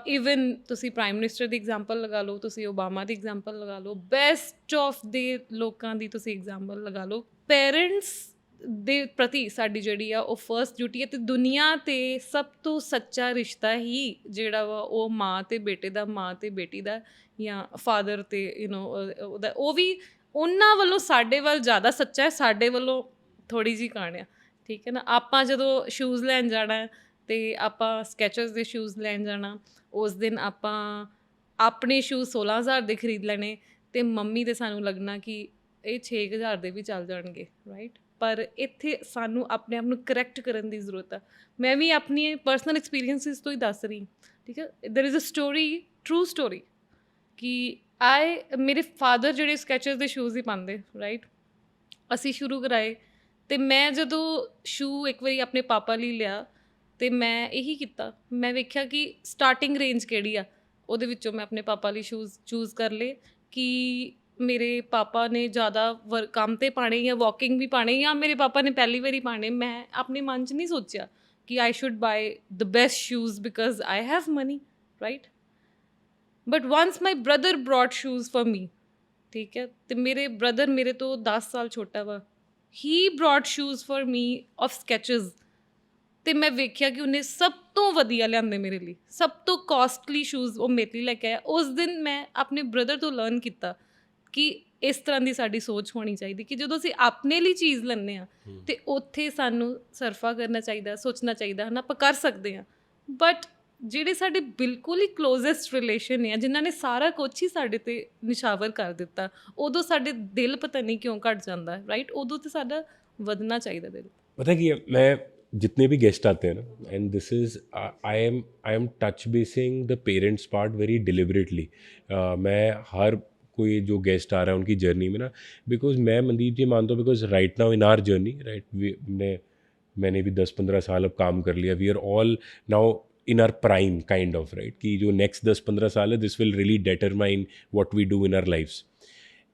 ਈਵਨ ਤੁਸੀਂ ਪ੍ਰਾਈਮ ਮਿਨਿਸਟਰ ਦੀ ਐਗਜ਼ਾਮਪਲ ਲਗਾ ਲਓ, ਤੁਸੀਂ ਓਬਾਮਾ ਦੀ ਐਗਜ਼ਾਮਪਲ ਲਗਾ ਲਓ, ਬੈਸਟ ਆਫ ਦੇ ਲੋਕਾਂ ਦੀ ਤੁਸੀਂ ਐਗਜ਼ਾਮਪਲ ਲਗਾ ਲਓ। ਪੇਰੈਂਟਸ ਦੇ ਪ੍ਰਤੀ ਸਾਡੀ ਜਿਹੜੀ ਆ ਉਹ ਫਰਸਟ ਡਿਊਟੀ ਹੈ, ਅਤੇ ਦੁਨੀਆ 'ਤੇ ਸਭ ਤੋਂ ਸੱਚਾ ਰਿਸ਼ਤਾ ਹੀ ਜਿਹੜਾ ਵਾ ਉਹ ਮਾਂ ਅਤੇ ਬੇਟੇ ਦਾ, ਮਾਂ ਅਤੇ ਬੇਟੀ ਦਾ, ਜਾਂ ਫਾਦਰ ਅਤੇ ਉਹਦਾ, ਉਹ ਵੀ ਉਹਨਾਂ ਵੱਲੋਂ ਸਾਡੇ ਵੱਲ ਜ਼ਿਆਦਾ ਸੱਚਾ ਹੈ, ਸਾਡੇ ਵੱਲੋਂ ਥੋੜ੍ਹੀ ਜਿਹੀ ਕਾਣ ਆ, ਠੀਕ ਹੈ ਨਾ। ਆਪਾਂ ਜਦੋਂ ਸ਼ੂਜ਼ ਲੈਣ ਜਾਣਾ ਅਤੇ ਆਪਾਂ ਸਕੈਚਰਸ ਦੇ ਸ਼ੂਜ਼ ਲੈਣ ਜਾਣਾ, ਉਸ ਦਿਨ ਆਪਾਂ ਆਪਣੇ ਸ਼ੂਜ਼ 16,000 ਦੇ ਖਰੀਦ ਲੈਣੇ ਅਤੇ ਮੰਮੀ ਦੇ ਸਾਨੂੰ ਲੱਗਣਾ ਕਿ ਇਹ 6,000 ਦੇ ਵੀ ਚੱਲ ਜਾਣਗੇ ਰਾਈਟ। ਪਰ ਇੱਥੇ ਸਾਨੂੰ ਆਪਣੇ ਆਪ ਨੂੰ ਕਰੈਕਟ ਕਰਨ ਦੀ ਜ਼ਰੂਰਤ ਆ। ਮੈਂ ਵੀ ਆਪਣੀ ਪਰਸਨਲ ਐਕਸਪੀਰੀਅੰਸਿਸ ਤੋਂ ਹੀ ਦੱਸ ਰਹੀ, ਠੀਕ ਹੈ। There is a story, true story, ਕਿ ਮੇਰੇ ਫਾਦਰ ਜਿਹੜੇ ਸਕੈਚਰਸ ਦੇ ਸ਼ੂਜ਼ ਹੀ ਪਾਉਂਦੇ ਰਾਈਟ। ਅਸੀਂ ਸ਼ੁਰੂ ਕਰਾਏ ਅਤੇ ਮੈਂ ਜਦੋਂ ਸ਼ੂ ਇੱਕ ਵਾਰੀ ਆਪਣੇ ਪਾਪਾ ਲਈ ਲਿਆ ਅਤੇ ਮੈਂ ਇਹੀ ਕੀਤਾ, ਮੈਂ ਵੇਖਿਆ ਕਿ ਸਟਾਰਟਿੰਗ ਰੇਂਜ ਕਿਹੜੀ ਆ, ਉਹਦੇ ਵਿੱਚੋਂ ਮੈਂ ਆਪਣੇ ਪਾਪਾ ਲਈ ਸ਼ੂਜ਼ ਚੂਜ਼ ਕਰ ਲਏ ਕਿ ਮੇਰੇ ਪਾਪਾ ਨੇ ਜ਼ਿਆਦਾ ਕੰਮ 'ਤੇ ਪਾਉਣੇ ਜਾਂ ਵਾਕਿੰਗ ਵੀ ਪਾਉਣੇ, ਜਾਂ ਮੇਰੇ ਪਾਪਾ ਨੇ ਪਹਿਲੀ ਵਾਰੀ ਪਾਉਣੇ। ਮੈਂ ਆਪਣੇ ਮਨ 'ਚ ਨਹੀਂ ਸੋਚਿਆ ਕਿ I should buy the best shoes because I have money right. But once my brother brought shoes for me, ਠੀਕ ਹੈ, ਅਤੇ ਮੇਰੇ ਬ੍ਰਦਰ ਮੇਰੇ ਤੋਂ 10 ਸਾਲ ਛੋਟਾ ਵਾ, ਹੀ brought shoes for me of ਸਕੈਚਰਸ, ਅਤੇ ਮੈਂ ਵੇਖਿਆ ਕਿ ਉਹਨੇ ਸਭ ਤੋਂ ਵਧੀਆ ਲਿਆਂਦੇ ਮੇਰੇ ਲਈ, ਸਭ ਤੋਂ ਕੋਸਟਲੀ ਸ਼ੂਜ਼ ਉਹ ਮੇਰੇ ਲਈ ਲੈ ਕੇ ਆਇਆ। ਉਸ ਦਿਨ ਮੈਂ ਆਪਣੇ ਬ੍ਰਦਰ ਤੋਂ ਲਰਨ ਕੀਤਾ ਕਿ ਇਸ ਤਰ੍ਹਾਂ ਦੀ ਸਾਡੀ ਸੋਚ ਹੋਣੀ ਚਾਹੀਦੀ ਕਿ ਜਦੋਂ ਅਸੀਂ ਆਪਣੇ ਲਈ ਚੀਜ਼ ਲੈਂਦੇ ਹਾਂ ਅਤੇ ਉੱਥੇ ਸਾਨੂੰ ਸਰਫਾ ਕਰਨਾ ਚਾਹੀਦਾ, ਸੋਚਣਾ ਚਾਹੀਦਾ ਹੈ ਨਾ, ਆਪਾਂ ਕਰ ਸਕਦੇ ਹਾਂ। ਬਟ ਜਿਹੜੇ ਸਾਡੇ ਬਿਲਕੁਲ ਹੀ ਕਲੋਜ਼ੈਸਟ ਰਿਲੇਸ਼ਨ ਨੇ, ਜਿਨ੍ਹਾਂ ਨੇ ਸਾਰਾ ਕੁਛ ਹੀ ਸਾਡੇ 'ਤੇ ਨਿਸ਼ਾਵਰ ਕਰ ਦਿੱਤਾ, ਉਦੋਂ ਸਾਡੇ ਦਿਲ ਪਤਾ ਨਹੀਂ ਕਿਉਂ ਘਟ ਜਾਂਦਾ ਰਾਈਟ। ਉਦੋਂ ਤਾਂ ਸਾਡਾ ਵਧਣਾ ਚਾਹੀਦਾ ਦਿਲ। पता कि मैं जितने भी गेस्ट आते हैं ना, and this is I am touch basin the parents part very deliberately. मैं हर कोई जो गेस्ट आ रहा है उनकी जर्नी में ना, बिकॉज मैं मनदीप जी मानता हूँ, because right now in our journey right, मैंने भी 10-15 साल अब काम कर लिया, we are all now in our prime kind of right, कि जो नेक्स्ट 10-15 साल है this will really determine what we do in our lifes.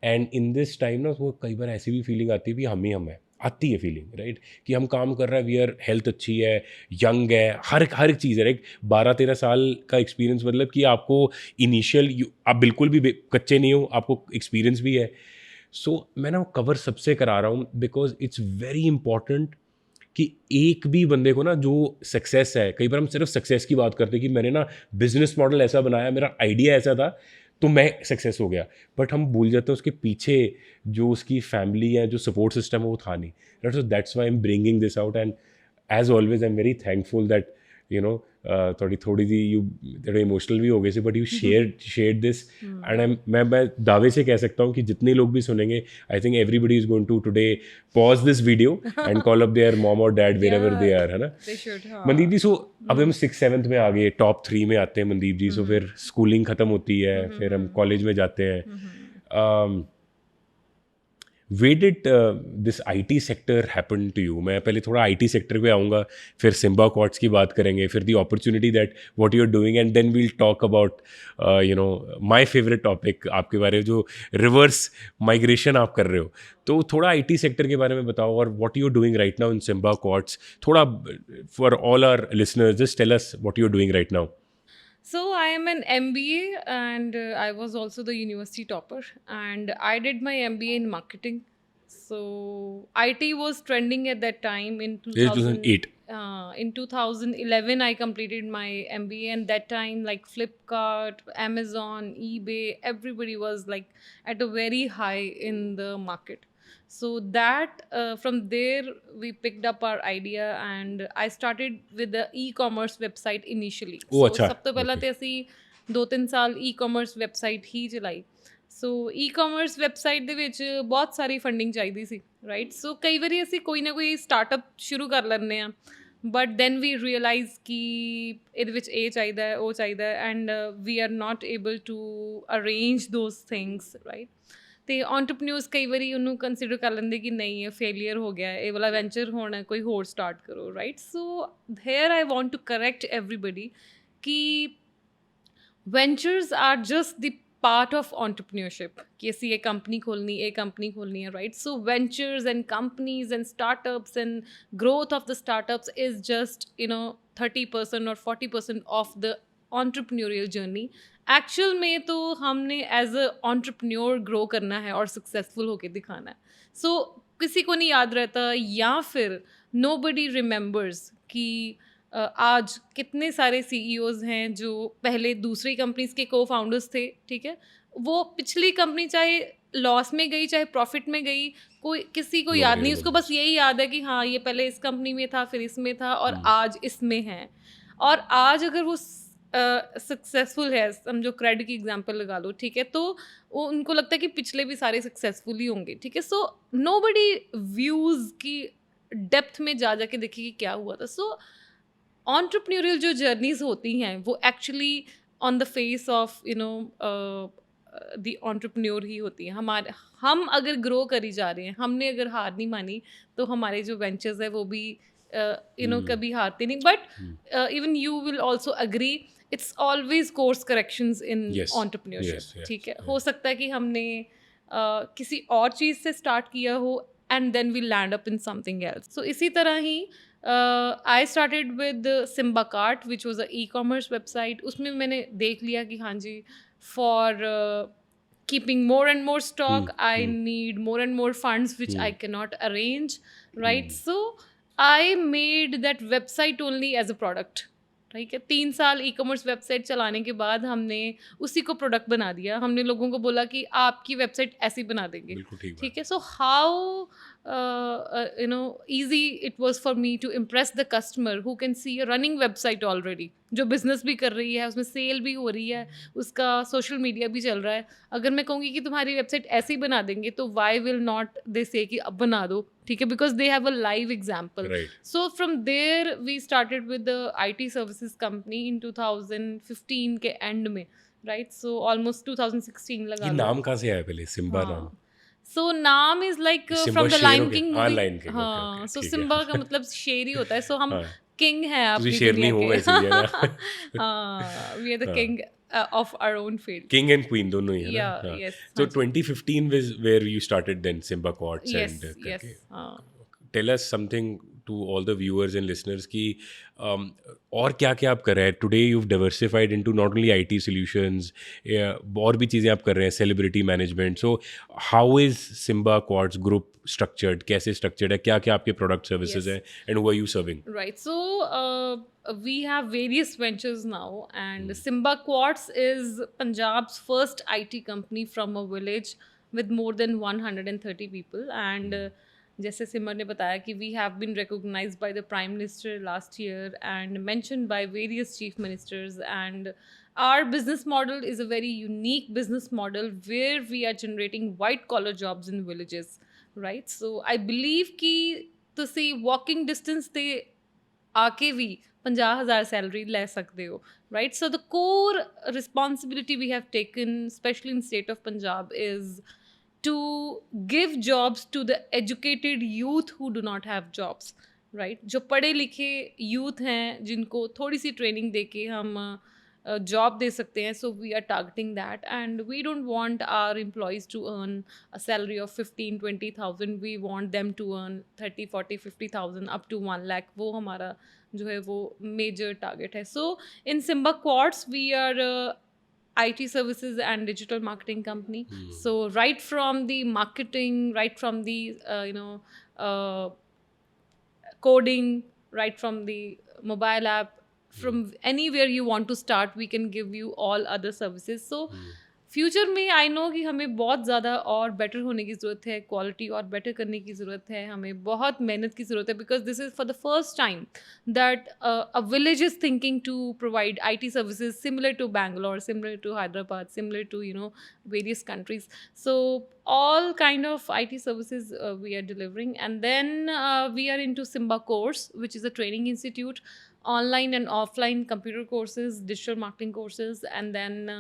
And in this time ना वो कई बार ऐसी भी फीलिंग आती है भी हम ही हम है, आती है फीलिंग, राइट, कि हम काम कर रहे हैं, वी आर, हेल्थ अच्छी है, यंग है, हर एक चीज़ है, राइट. 12-13 साल का एक्सपीरियंस, मतलब कि आपको इनिशियल, आप बिल्कुल भी कच्चे नहीं हो, आपको एक्सपीरियंस भी है. सो मैं ना वो कवर सबसे करा रहा हूँ बिकॉज इट्स वेरी इंपॉर्टेंट कि एक भी बंदे को ना जो सक्सेस है, कई बार हम सिर्फ सक्सेस की बात करते हैं कि मैंने ना बिजनेस मॉडल ऐसा बनाया, मेरा आइडिया ऐसा था, तो मैं सक्सेस हो गया. बट हम भूल जाते हैं उसके पीछे जो उसकी फैमिली है, जो सपोर्ट सिस्टम है, वो था नहीं, right. So that's why I am bringing this out, and as always I am very thankful that you know थोड़ी सी यू थोड़े इमोशनल भी हो गए थे, but you share this. And मैं दावे से कह सकता हूँ कि जितने लोग भी सुनेंगे, I think everybody is going to today pause this video and call up their mom और dad where ever are, है ना. मनदीप जी, सो अब हम 6th-7th में आ गए, टॉप 3 में आते हैं मनदीप जी. सो फिर स्कूलिंग ख़त्म होती है, फिर हम कॉलेज में जाते हैं. Why did this IT sector happen to you? मैं पहले थोड़ा IT सेक्टर पे आऊँगा, फिर सिम्बा कॉर्ड्स की बात करेंगे, फिर the opportunity that what you are doing, and then we'll talk about you know my favourite topic आपके बारे में, जो रिवर्स माइग्रेशन आप कर रहे हो. तो थोड़ा IT सेक्टर के बारे में बताओ, और what you are doing right now in Simba Quartz. थोड़ा for all our listeners, just tell us what you are doing right now. So I am an MBA, and I was also the university topper, and I did my MBA in marketing. So IT was trending at that time in This is 2008. in 2011 I completed my MBA, and that time like Flipkart, Amazon, eBay, everybody was like at a very high in the market. So that from there we picked up our idea, and I started with the e-commerce website initially. Oh, So अच्छा. ਸਭ ਤੋਂ ਪਹਿਲਾਂ Okay. ਤੇ ਅਸੀਂ 2-3 ਸਾਲ e-commerce website ਹੀ ਚਲਾਈ. ਸੋ e-commerce website ਦੇ ਵਿੱਚ ਬਹੁਤ ਸਾਰੀ ਫੰਡਿੰਗ ਚਾਹੀਦੀ ਸੀ, ਰਾਈਟ. ਸੋ ਕਈ ਵਾਰੀ ਅਸੀਂ ਕੋਈ ਨਾ ਕੋਈ ਸਟਾਰਟਅਪ ਸ਼ੁਰੂ ਕਰ ਲੈਂਦੇ ਹਾਂ, ਬਟ ਦੈਨ ਵੀ ਰਿਅਲਾਈਜ਼ ਕਿ ਇਹਦੇ ਵਿੱਚ ਇਹ ਚਾਹੀਦਾ ਹੈ, ਉਹ ਚਾਹੀਦਾ ਹੈ, and we are not able to arrange those things, right. ਤੇ ਐਂਟਰਪ੍ਰੀਨਿਓਰਸ ਕਈ ਵਾਰੀ ਉਹਨੂੰ ਕੰਸੀਡਰ ਕਰ ਲੈਂਦੇ ਕਿ ਨਹੀਂ, ਇਹ ਫੇਲੀਅਰ ਹੋ ਗਿਆ, ਇਹ ਵਾਲਾ ਵੈਂਚਰ ਹੋਣਾ, ਕੋਈ ਹੋਰ ਸਟਾਰਟ ਕਰੋ, right. So here I want to correct everybody ਕਿ ventures are just the part of entrepreneurship कि ऐसी ये company खोलनी है, right. So ventures and companies and startups and growth of the startups is just 30% or 40% of the entrepreneurial journey. Actual में तो हमने as a entrepreneur grow करना है और सक्सेसफुल होके दिखाना है. सो किसी को नहीं याद रहता, या फिर nobody remembers कि आज कितने सारे CEOs हैं जो पहले दूसरी कंपनीज के को फाउंडर्स थे, ठीक है. वो पिछली कंपनी चाहे लॉस में गई चाहे प्रॉफिट में गई, कोई किसी को याद नहीं, उसको बस यही याद है कि हाँ ये पहले इस कंपनी में था, फिर इसमें था, और आज इसमें है. और आज अगर वो सक्सेसफुल है, समझो क्रेडिट की एग्जांपल लगा लो, ठीक है, तो वो उनको लगता है कि पिछले भी सारे सक्सेसफुल ही होंगे, ठीक है. सो नोबडी व्यूज़ की डेप्थ में जा के देखिए कि क्या हुआ था. सो entrepreneurial जो जर्नीज होती हैं वो actually on the face of the entrepreneur ही होती हैं. हम अगर ग्रो करी जा रहे हैं, हमने अगर हार नहीं मानी, तो हमारे जो वेंचर्स है वो भी कभी हारते नहीं. But even you will also agree, it's always course corrections in entrepreneurship, ठीक है. हो सकता है कि हमने किसी और चीज़ से स्टार्ट किया हो, and then we land up in something else. So इसी तरह ही I started with Simba Kart which was a e-commerce website. उसमें मैंने देख लिया कि हाँ जी, for keeping more and more stock, I need more and more funds which I cannot arrange, right. So I made that website only as a product, ठीक है. 3 साल e-commerce वेबसाइट चलाने के बाद हमने उसी को प्रोडक्ट बना दिया. हमने लोगों को बोला कि आपकी वेबसाइट ऐसी बना देंगे, ठीक है. So how easy it was for me to impress the customer who can see a running website already, जो बिजनेस भी कर रही है, उसमें सेल भी हो रही है, उसका सोशल मीडिया भी चल रहा है. अगर मैं कहूँगी कि तुम्हारी वेबसाइट ऐसे ही बना देंगे, तो वाई विल नॉट दे से कि अब बना दो, ठीक है, because they have a live example. So from there we started with the IT services company in 2015 के एंड में, राइट. सो ऑलमोस्ट 2016 लगा लो. नाम कहाँ से आया पहले, सिम्बा नाम? सो नाम is like from the Lion King movie. हाँ, सो सिम्बा का मतलब शेर ही होता है. सो हम किंग है अपनी दुनिया के. हाँ, we are the king of our own field. King and queen दोनों ही है ना. Yeah, yes. So 2015 was where you started then Simba Quartz. Yes, and yes. tell us something to all the viewers and listeners कि और क्या क्या आप कर रहे हैं today you've diversified into not only IT solutions और भी चीज़ें आप कर रहे हैं celebrity management so how is Simba Quartz Group structured कैसे structured है क्या क्या आपके product services Yes. हैं and who are you serving Right. So we have various ventures now, and Simba Quartz is Punjab's first IT company from a village with more than 130 people. And जैसे सिमर ने बताया कि we have been recognized by the Prime Minister last year and mentioned by various chief ministers. And our business model is a very unique business model where we are generating white collar jobs in villages, right? So I believe कि ਤੁਸੀਂ walking distance ਤੇ ਆ ਕੇ ਵੀ 50,000 salary ਲੈ ਸਕਦੇ ਹੋ, right? So the core responsibility we have taken, especially in state of Punjab, is to give jobs to the educated youth who do not have jobs, right? जो पढ़े लिखे youth हैं जिनको थोड़ी सी ट्रेनिंग दे के हम जॉब दे सकते हैं, so we are targeting that and we don't want our employees to earn a salary of 15-20,000. We want them to earn 30-40-50,000 up to 1 lakh. वो हमारा जो है वो मेजर टारगेट है. So in Simba Quartz we are IT services and digital marketing company. So right from the marketing, right from the coding, right from the mobile app, from anywhere you want to start, we can give you all other services. So future में I know कि हमें बहुत ज़्यादा और better होने की ज़रूरत है, क्वालिटी और बेटर करने की ज़रूरत है, हमें बहुत मेहनत की ज़रूरत है, because this is for the first time that a village is thinking to provide IT services similar to Bangalore, similar to Hyderabad, similar to various countries. So all kind of IT services we are delivering. And then we are into Simba Course, which is a training institute, online and offline computer courses, digital marketing courses. And then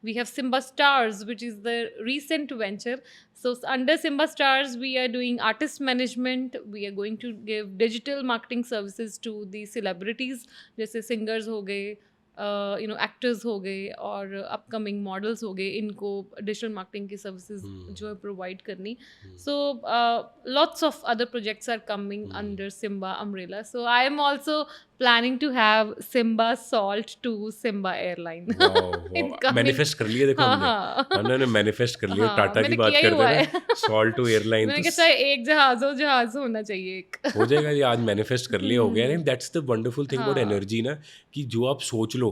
we have Simba Stars, which is the recent venture. So under Simba Stars, we are doing artist management. We are going to give digital marketing services to the celebrities, जैसे singers हो गए, actors हो गए और upcoming models हो गए, इनको digital marketing की सर्विसेज जो है प्रोवाइड करनी. So lots of other projects are coming under Simba umbrella. So I am also planning to have Simba Salt to Simba Airline. Manifest कर लिए देखो हमने मैनिफेस्ट कर लिया. टाटा की बात करते हैं सॉल्ट टू एयरलाइन. मैंने कहा एक जहाज होना चाहिए, एक हो जाएगा. ये आज मैनिफेस्ट कर लिया, हो गया. And that's the wonderful thing about energy ना, कि जो आप सोच लो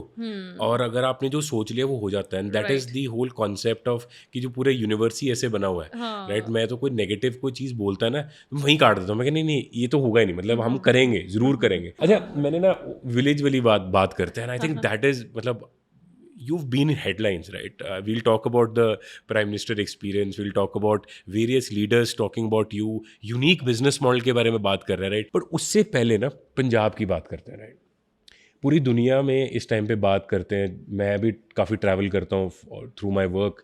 और अगर आपने जो सोच लिया वो हो जाता है. And that is the whole concept of कि जो पूरे यूनिवर्स ही ऐसे बना हुआ है, राइट. मैं तो कोई नेगेटिव कोई चीज़ बोलता है ना, वहीं काट देता हूँ. मैं नहीं ये तो होगा ही नहीं, मतलब हम करेंगे, ज़रूर करेंगे. अच्छा, मैंने ना विलेज वाली बात करते हैं. आई थिंक दैट इज, मतलब you've been in headlines, right? We'll talk about the Prime Minister experience, we'll talk about various leaders talking about you, unique business model के बारे में बात कर रहे हैं, right? पर उससे पहले ना पंजाब की बात करते हैं, right? पूरी दुनिया में इस टाइम पे बात करते हैं. मैं भी काफ़ी ट्रैवल करता हूँ थ्रू माई वर्क,